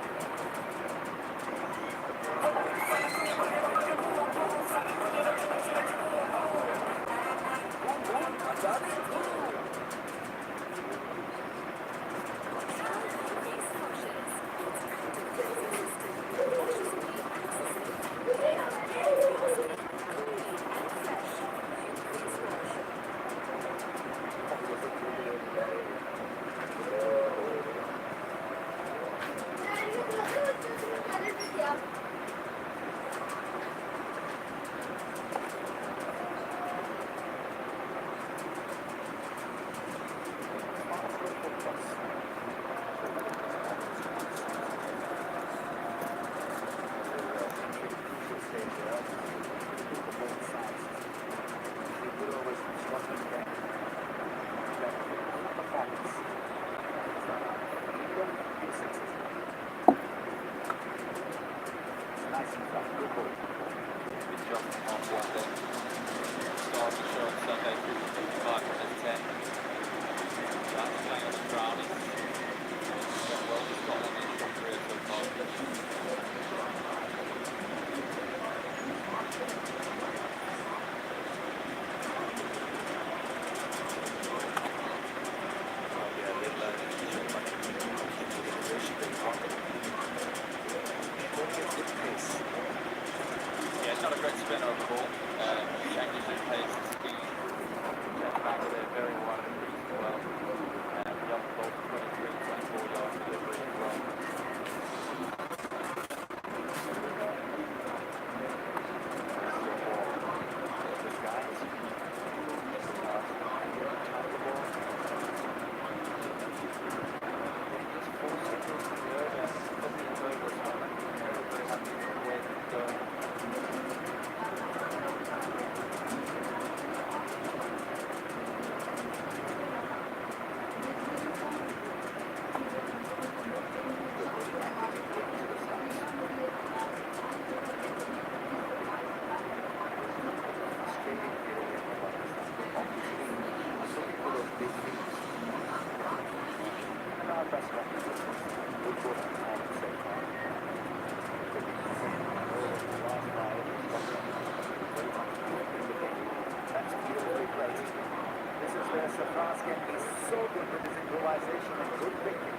Sarfraz can be so good with his improvisation and good thinking.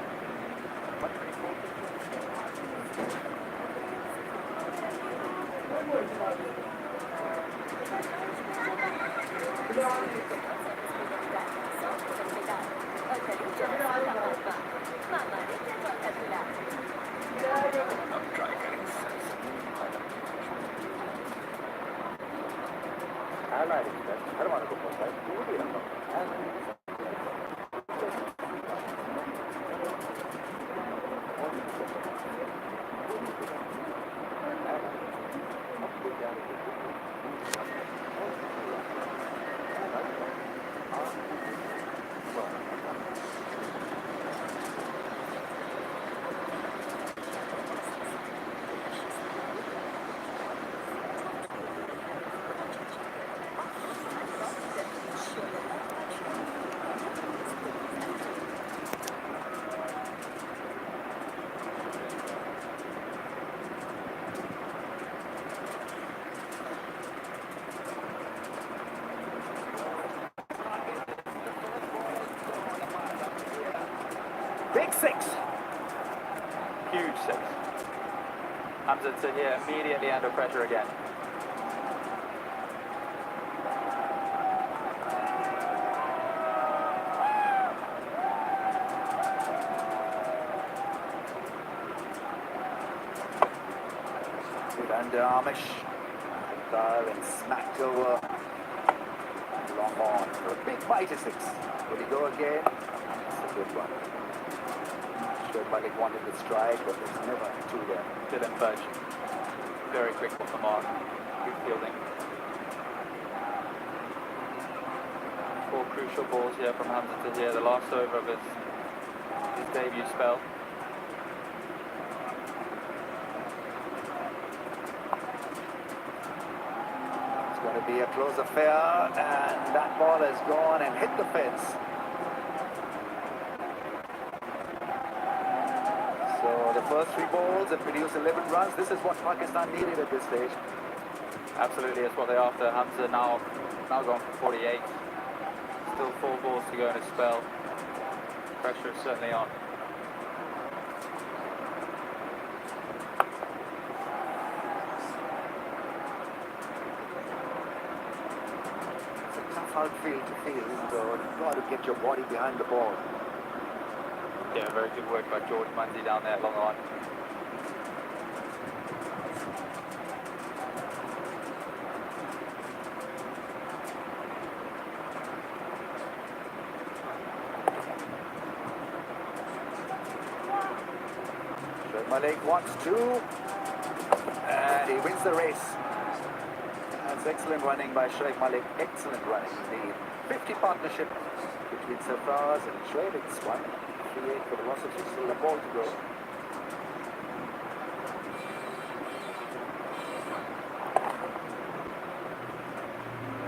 But 6. Huge 6. Hamza Tahir immediately under pressure again. Good under Amish. And smacked over. Long on for a big bite of 6. Will he go again? It's a good one. Shoaib Malik wanted the strike, but there's never two there. Didn't budge. Very quick off the mark. Good fielding. 4 crucial balls here from Hamza Tahir, the last over of his debut spell. It's going to be a close affair, and that ball has gone and hit the fence. So the first 3 balls have produced 11 runs. This is what Pakistan needed at this stage. Absolutely, that's what they're after. Hamza now gone for 48. Still 4 balls to go in his spell. Pressure is certainly on. It's a tough outfield to field, so you've got to get your body behind the ball. Yeah, very good work by George Munsey down there long on. Shoaib Malik wants to, and he wins the race. That's excellent running by Shoaib Malik. Excellent running indeed. 50 partnership between Sarfraz and Shoaib. It's 138 for velocity. Still a ball to go.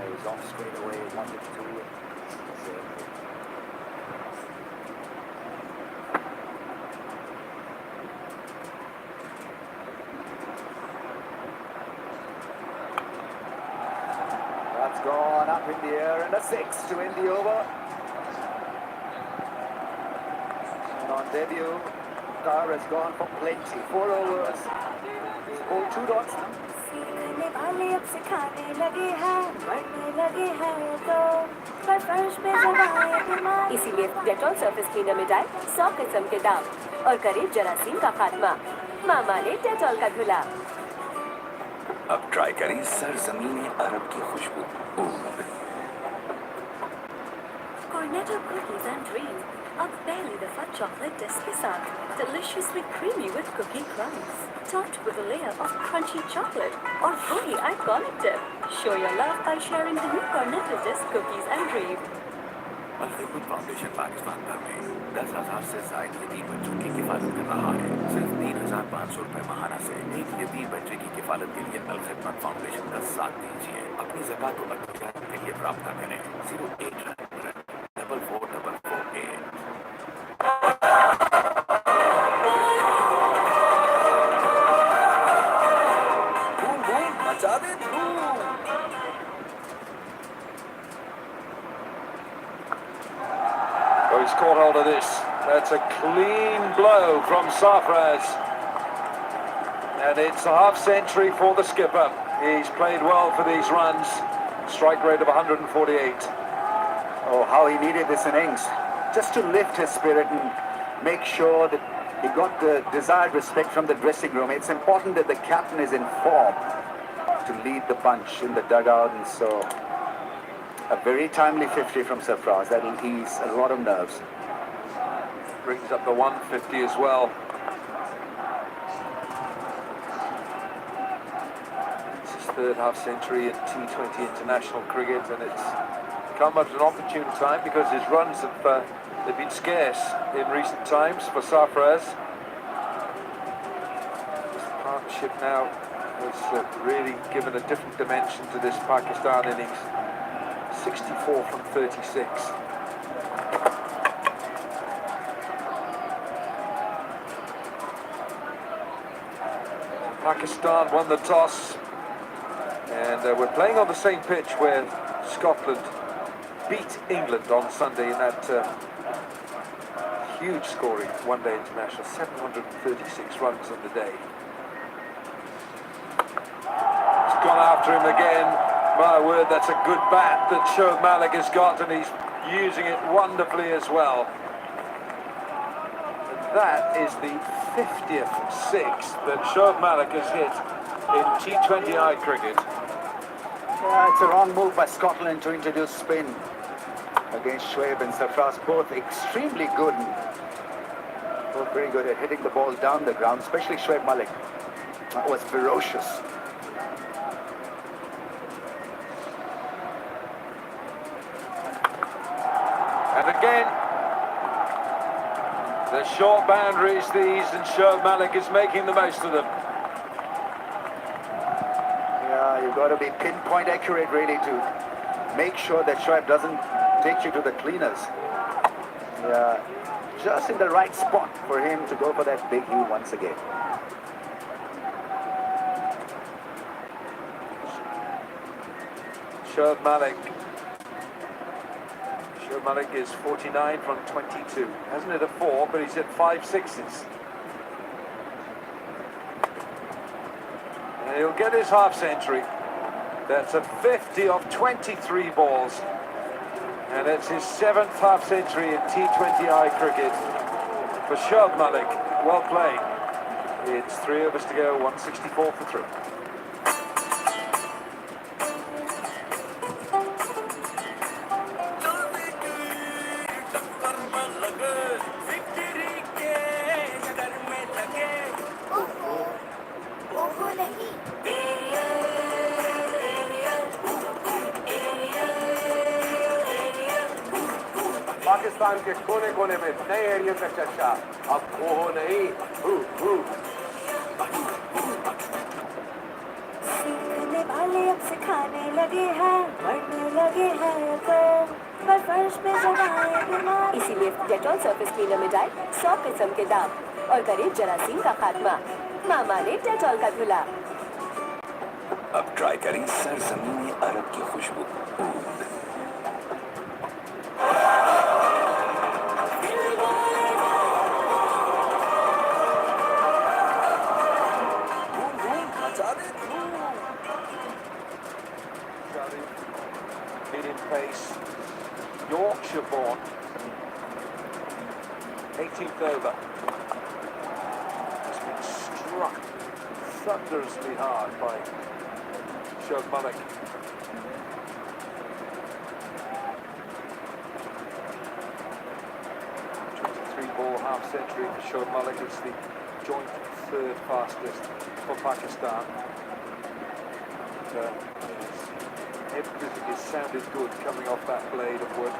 He's off straight away. Wanted to do it. That's gone up in the air, and a 6 to end the over. And on debut, Tar has gone for plenty. 4 overs. He's bowled 2 dots now. सीखने वाले अब सिखाने लगे हैं, बढ़ने लगे हैं तो पर फर्श पे जमाए बीमार। इसीलिए डेटॉल सरफेस क्लीनर में डाल 100 किस्म के दाग और करे जरासीम का खात्मा। मामा ने डेटॉल का धुला। अब ट्राई करें सरजमीन अरब की खुशबू। Cornetto cookies and dream. अब पहली दफा chocolate disc के साथ, deliciously creamy with cookie crumbs, topped with a layer of crunchy chocolate और वही iconic dip. Show your love by sharing the new Cornetto disc cookies and dream. Al-Khidmat foundation Pakistan भर में 10,000 से ज्यादा यतीम बच्चों की किफालत कर रहा है। सिर्फ 3,500 रुपए माहाना से एक यतीम बच्चे की किफालत के लिए अल-खिदमत फाउंडेशन का साथ दीजिए। अपनी ज़कात को अतिया के लिए प्राप्त करें 08444448। मचा दे धूम। Oh, he's caught hold of this. That's a clean blow from Sarfraz. And it's a half century for the skipper. He's played well for these runs. Strike rate of 148. Oh, how he needed this innings. Just to lift his spirit and make sure that he got the desired respect from the dressing room. It's important that the captain is in form to lead the bunch in the dugout, and so a very timely 50 from Sarfraz. That'll ease a lot of nerves. Brings up the 150 as well. It's his 3rd half century in T20 international cricket, and it's come at an opportune time because his runs have they've been scarce in recent times for Sarfraz. This partnership now has really given a different dimension to this Pakistan innings. 64 from 36. Pakistan won the toss, and we're playing on the same pitch where Scotland beat England on Sunday in that huge scoring one-day international, 736 runs on the day. He's gone after him again. My word, that's a good bat that Shoaib Malik has got, and he's using it wonderfully as well. And that is the 50th six that Shoaib Malik has hit in T20I cricket. Yeah, it's a wrong move by Scotland to introduce spin against Shoaib and Sarfraz, both extremely good. Both very good at hitting the ball down the ground, especially Shoaib Malik. That was ferocious. And again, the short boundaries these, and Shoaib Malik is making the most of them. Yeah, you've got to be pinpoint accurate really to make sure that Shoaib doesn't take you to the cleaners. Yeah, just in the right spot for him to go for that big heel once again. Shoaib Malik is 49 from 22. Hasn't hit a 4, but he's hit 5 sixes. And he'll get his half century. That's a 50 of 23 balls. And it's his 7th half century in T20I cricket for Shoaib Malik. Well played. It's 3 overs to go, 164 for 3. Pakistan के कोने कोने में नए area का चर्चा, अब वो हो नहीं सीखने वाले अब सिखाने लगे हैं, बढ़ने लगे हैं तो पर फर्श पे जमाए बीमार। इसीलिए डेटॉल सरफेस क्लीनर में डाल 100 किस्म के दाग और करे जरासीम का खात्मा। मामा ने डेटॉल का धुला। अब ट्राई करें सरजमीनी अरब की खुशबू। Medium pace, Yorkshire born, 18th over. Has been struck thunderously hard by Shoaib Malik. 23-ball half century for Shoaib Malik. It's the joint 3rd fastest for Pakistan. Everything is sounded good coming off that blade of wood.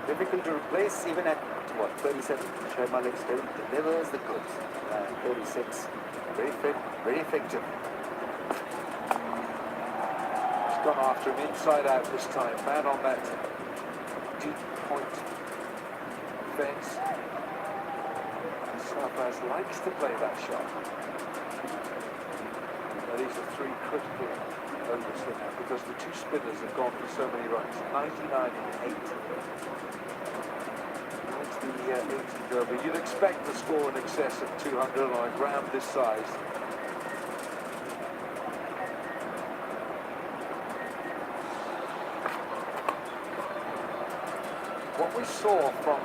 Difficult to replace even at, what, 37? Shoaib Malik still delivers the goods. 36. Very fit, very effective. He's gone after him inside out this time. Man on that deep point fence. Sarfraz likes to play that shot. Now, these are 3 critical overs here now because the 2 spinners have gone for so many runs. 99 and 8. It's the 18th over. You'd expect the score in excess of 200 on a ground this size. What we saw from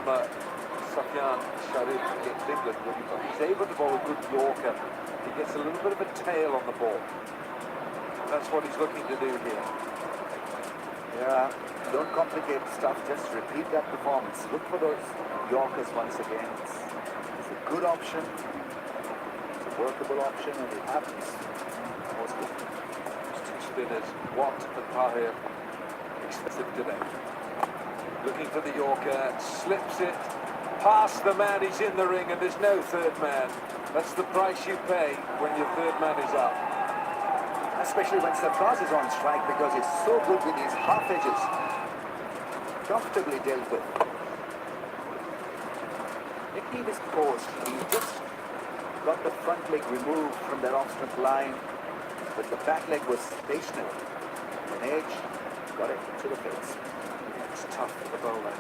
Sufyan Sharif against England, when he's able to bowl a good Yorker, he gets a little bit of a tail on the ball. That's what he's looking to do here. Yeah, don't complicate stuff, just repeat that performance. Look for those Yorkers once again. It's a good option, it's a workable option, and it happens mostly. Those 2 spinners, Watt and Tahir, expensive today. Looking for the Yorker, slips it, past the man, he's in the ring, and there's no 3rd man. That's the price you pay when your 3rd man is up. Especially when Sarfraz is on strike, because he's so good with his half edges. Comfortably dealt with. Technique is post. He just got the front leg removed from their off-stump line, but the back leg was stationary. An edge, got it to the face. It's tough for the bowler.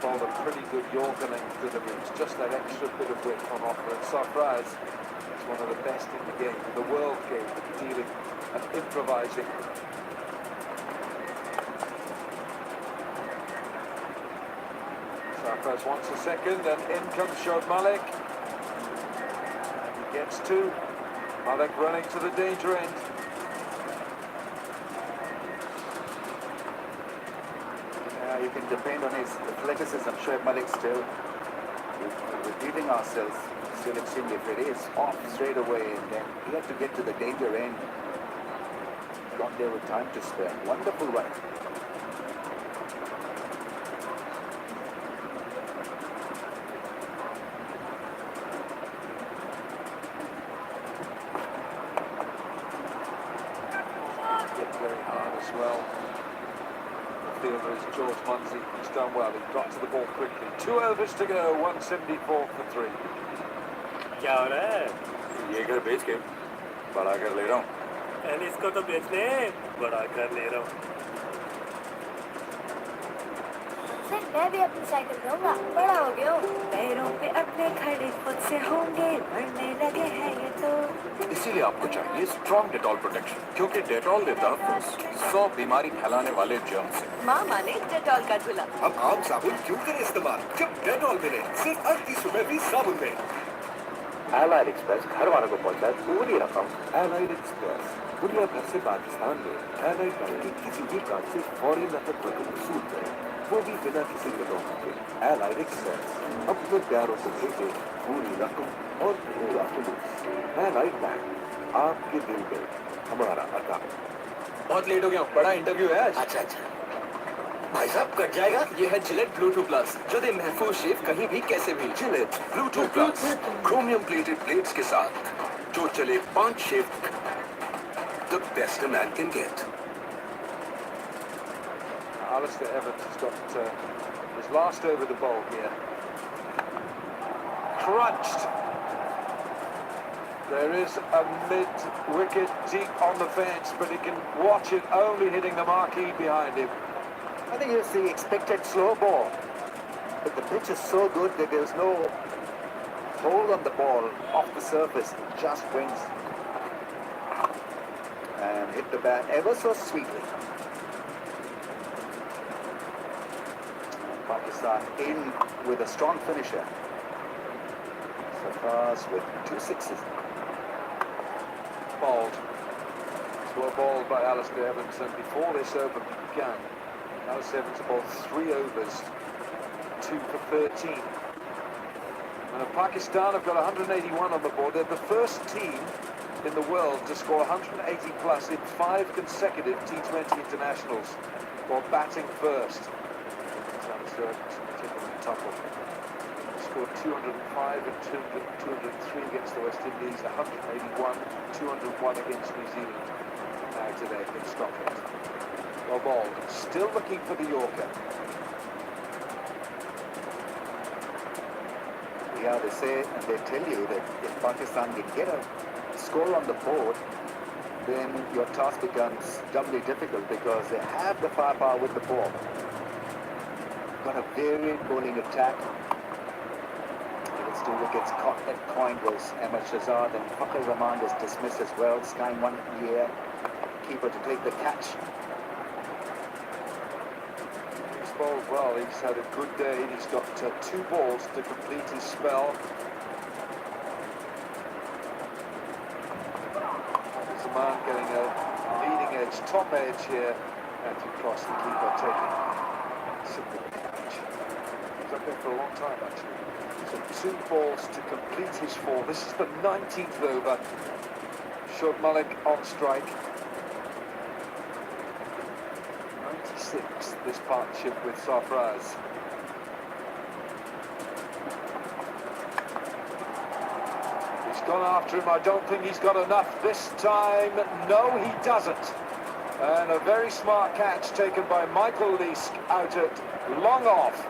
bowled a pretty good Yorker length to the roots, just that extra bit of width on offer. And Sarfraz is one of the best in the game, in the world game, at dealing and improvising. Sarfraz wants a second, and in comes Shoaib Malik. And he gets two. Malik running to the danger end. You can depend on his athleticism. Shoaib Malik still repeating ourselves. Still extremely, if it is off straight away, and then he had to get to the danger end. Got there with time to spare. Wonderful run. Hit very hard as well. Fielder is George Munsey. He's done well. He got to the ball quickly. 2 overs to go. 174 for 3. क्या हो रहा है? ये घर बेच के बड़ा कर ले रहा हूँ। पहले इसको तो बेच ले, बड़ा कर ले रहा हूँ। फिर मैं भी अपनी साइकिल दूंगा, बड़ा हो गया हूँ। पैरों पे अपने खड़े खुद से होंगे, बढ़ने लगे हैं ये तो। इसीलिए आपको चाहिए स्ट्रॉन्ग डेटॉल प्रोटेक्शन, क्योंकि डेटॉल देता है 100 बीमारी फैलाने वाले जर्म से। माँ माने डेटॉल का झूला। अब आम साबुन क्यों करें इस्तेमाल जब डेटॉल मिले सिर्फ 38 रुपए भी साबुन में। एलाइड एक्सप्रेस घर वालों को पहुंचा पूरी रकम। एलाइड एक्सप्रेस दुनिया भर से पाकिस्तान में एलाइड बैंक की किसी भी ब्रांच से फौरी नकद रकम वसूल करें, वो भी बिना किसी कटौती के। एलाइड एक्सप्रेस अपने प्यारों को भेजे पूरी रकम और पूरा जुलूस। एलाइड बैंक आपके दिल में हमारा अकाउंट। बहुत लेट हो गया हूँ, बड़ा इंटरव्यू है आज। अच्छा भाई साहब कट जाएगा। ये है जिलेट ब्लूटूथ प्लस, जो दे महफूज शेव कहीं भी कैसे भी। Gillette Bluetooth plus chromium plated blades के साथ जो चले 5 शेव तक। The best a man can get. Alistair Evans has got his last over the bowl here. Crunched. There is a mid-wicket deep on the fence, but he can watch it only hitting the marquee behind him. I think it's the expected slow ball. But the pitch is so good that there's no hold on the ball off the surface. It just wings. And hit the bat ever so sweetly. Pakistan in with a strong finisher. Sarfraz with 2 sixes. Bowled. Slow balled by Alistair Evans, and before this over began, Alistair Evans bowled 3 overs, 2 for 13. And Pakistan have got 181 on the board. They're the first team in the world to score 180 plus in 5 consecutive T20 internationals, while batting first. Alistair Evans taking the topple. Scored 205 and 203 against the West Indies, 181, 201 against New Zealand now today in Scotland. Well bowled, still looking for the Yorker. Yeah, they say and they tell you that if Pakistan can get a score on the board, then your task becomes doubly difficult because they have the firepower with the ball. Got a varied bowling attack. It's 2 wickets coined was Ahmed Shahzad, and Fakhar Zaman is dismissed as well, skying one in the air. Keeper to take the catch. He's bowled well, he's had a good day. He's got 2 balls to complete his spell. Zaman getting a leading edge, top edge here, and to cross the keeper, taking simply the catch. He's up there for a long time actually. So 2 balls to complete his 4. This is the 19th over. Shoaib Malik on strike. 96, this partnership with Sarfraz. He's gone after him. I don't think he's got enough this time. No, he doesn't. And a very smart catch taken by Michael Leask out at long off.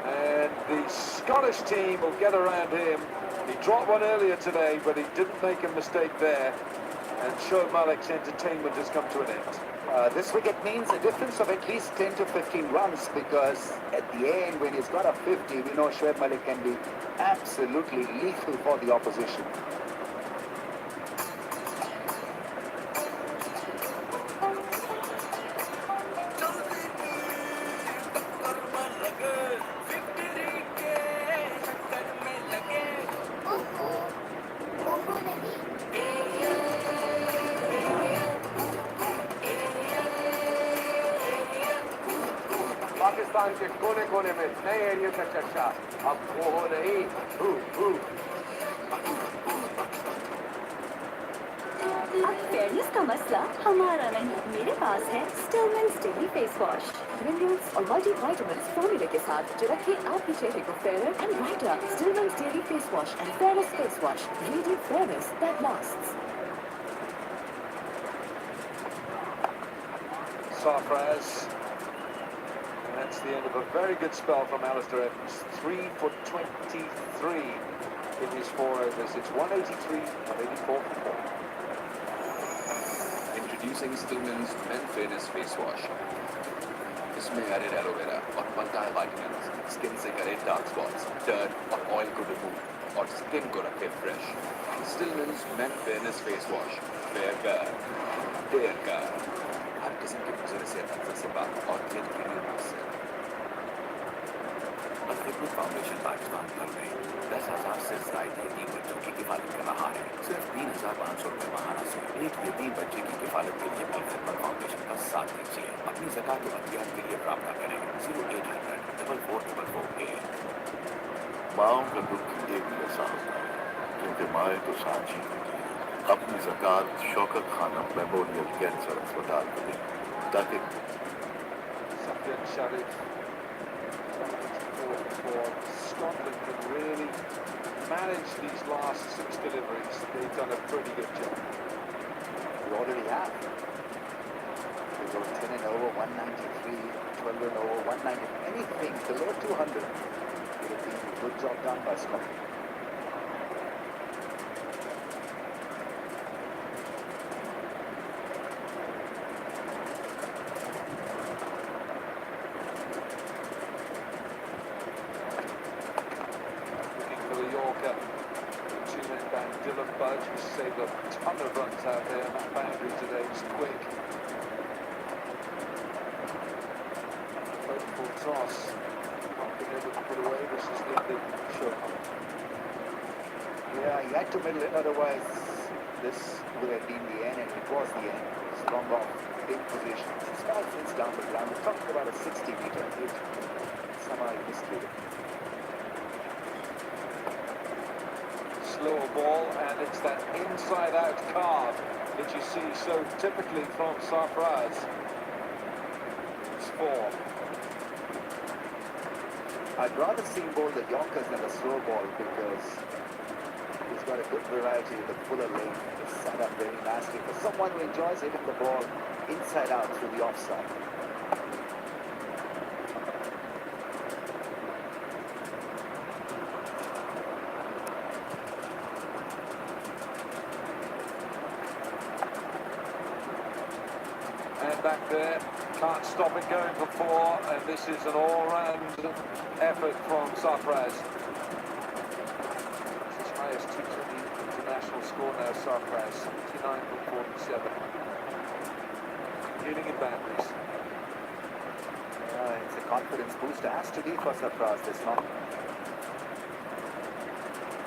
And the Scottish team will get around him. He dropped one earlier today, but he didn't make a mistake there. And Shoaib Malik's entertainment has come to an end. This wicket means a difference of at least 10 to 15 runs, because at the end, when he's got a 50, we know Shoaib Malik can be absolutely lethal for the opposition. Pakistan के कोने कोने में नए area का चर्चा अब वो हो नहीं अब फेयरनेस का मसला हमारा नहीं, मेरे पास है Stillman's daily face wash. Minerals और मल्टीविटामिन्स फॉर्मूले के साथ जो रखे आपके चेहरे को fair and brighter. Stillman's daily face wash and fairness face wash, radiant fairness that lasts. Sarfraz. That's the end of a very good spell from Alistair Evans. 3 for 23 in his 4 overs. It's 183, 184 for 4. Introducing Stillman's Men Fairness Face Wash. इसमें added aloe vera और multi vitamins skin से करे dark spots, dirt और oil को remove और skin को रखे fresh. Stillman's Men Fairness Face Wash. Fair का, डेयर का, हर किस्म के गुजरे से अक्सर से बात और क्लीन क्लीन से। अल्खिदमत फाउंडेशन पाकिस्तान भर में 10,000 से ज्यादा यतीम बच्चों की किफालत कर रहा है। सिर्फ 3,500 रुपए माहाना से एक यतीम बच्चे की किफालत के लिए अल्खिदमत फाउंडेशन का साथ दीजिए। अपनी ज़कात अभियान के लिए प्राप्त करें 0800 4444। माओं का दुख एक जैसा होता है, क्योंकि माएँ तो साझी अपनी ज़कात शौकत खानम मेमोरियल कैंसर अस्पताल को दें, ताकि Scotland can really manage these last 6 deliveries. They've done a pretty good job. We already have. We go 10 and over 193, 12 and over 190, anything below 200. It would be a good job done by Scotland. Saved a ton of runs out there, and that boundary today was quick. Full toss, not being able to put away. This is the shot. Yeah, he had to middle it, otherwise this would have been the end, and it was the end. It's long off, big position. It's 5 feet down the ground. We're talking about a 60-meter hit. Somehow he missed it. Slower ball, and it's that inside-out carve that you see so typically from Sarfraz. It's 4. I'd rather see him bowl the Yorkers than the slow ball, because he's got a good variety in the fuller lane. It's set up very nicely for someone who enjoys hitting the ball inside out through the offside. Back there, can't stop it going for 4, and this is an all-round effort from Sarfraz. It's his highest T20 international score now, Sarfraz, 79 from 47. Dealing in boundaries. It's a confidence booster, has to be for Sarfraz this month.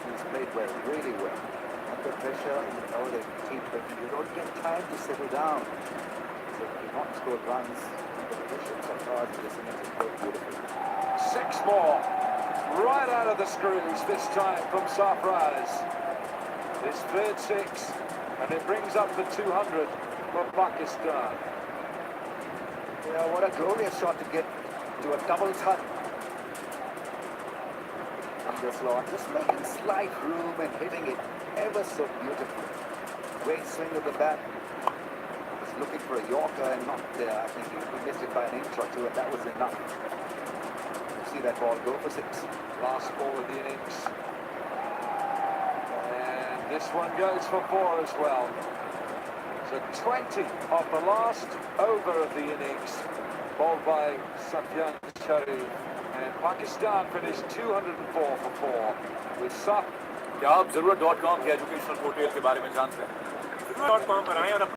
He's played well, really well. Under pressure, you know, the T20, you don't get time to settle down. If you not score runs, the positions of cards this innings is very beautiful. 6 more, right out of the screws this time from Sarfraz. His third 6, and it brings up the 200 for Pakistan. Yeah, what a glorious shot to get to a double touch. On this lot, just making slight room and hitting it ever so beautifully. Great swing of the bat. Looking for a Yorker and not there. I think he missed it by an inch or 2, and that was enough. You see that ball go for 6. Last ball of the innings. And this one goes for 4 as well. So 20 of the last over of the innings, bowled by Safyan Sharif, and Pakistan finished 204 for 4 with Saf. क्या आप जरूरत.com के educational portal के बारे में जानते हैं? .com पर आएं और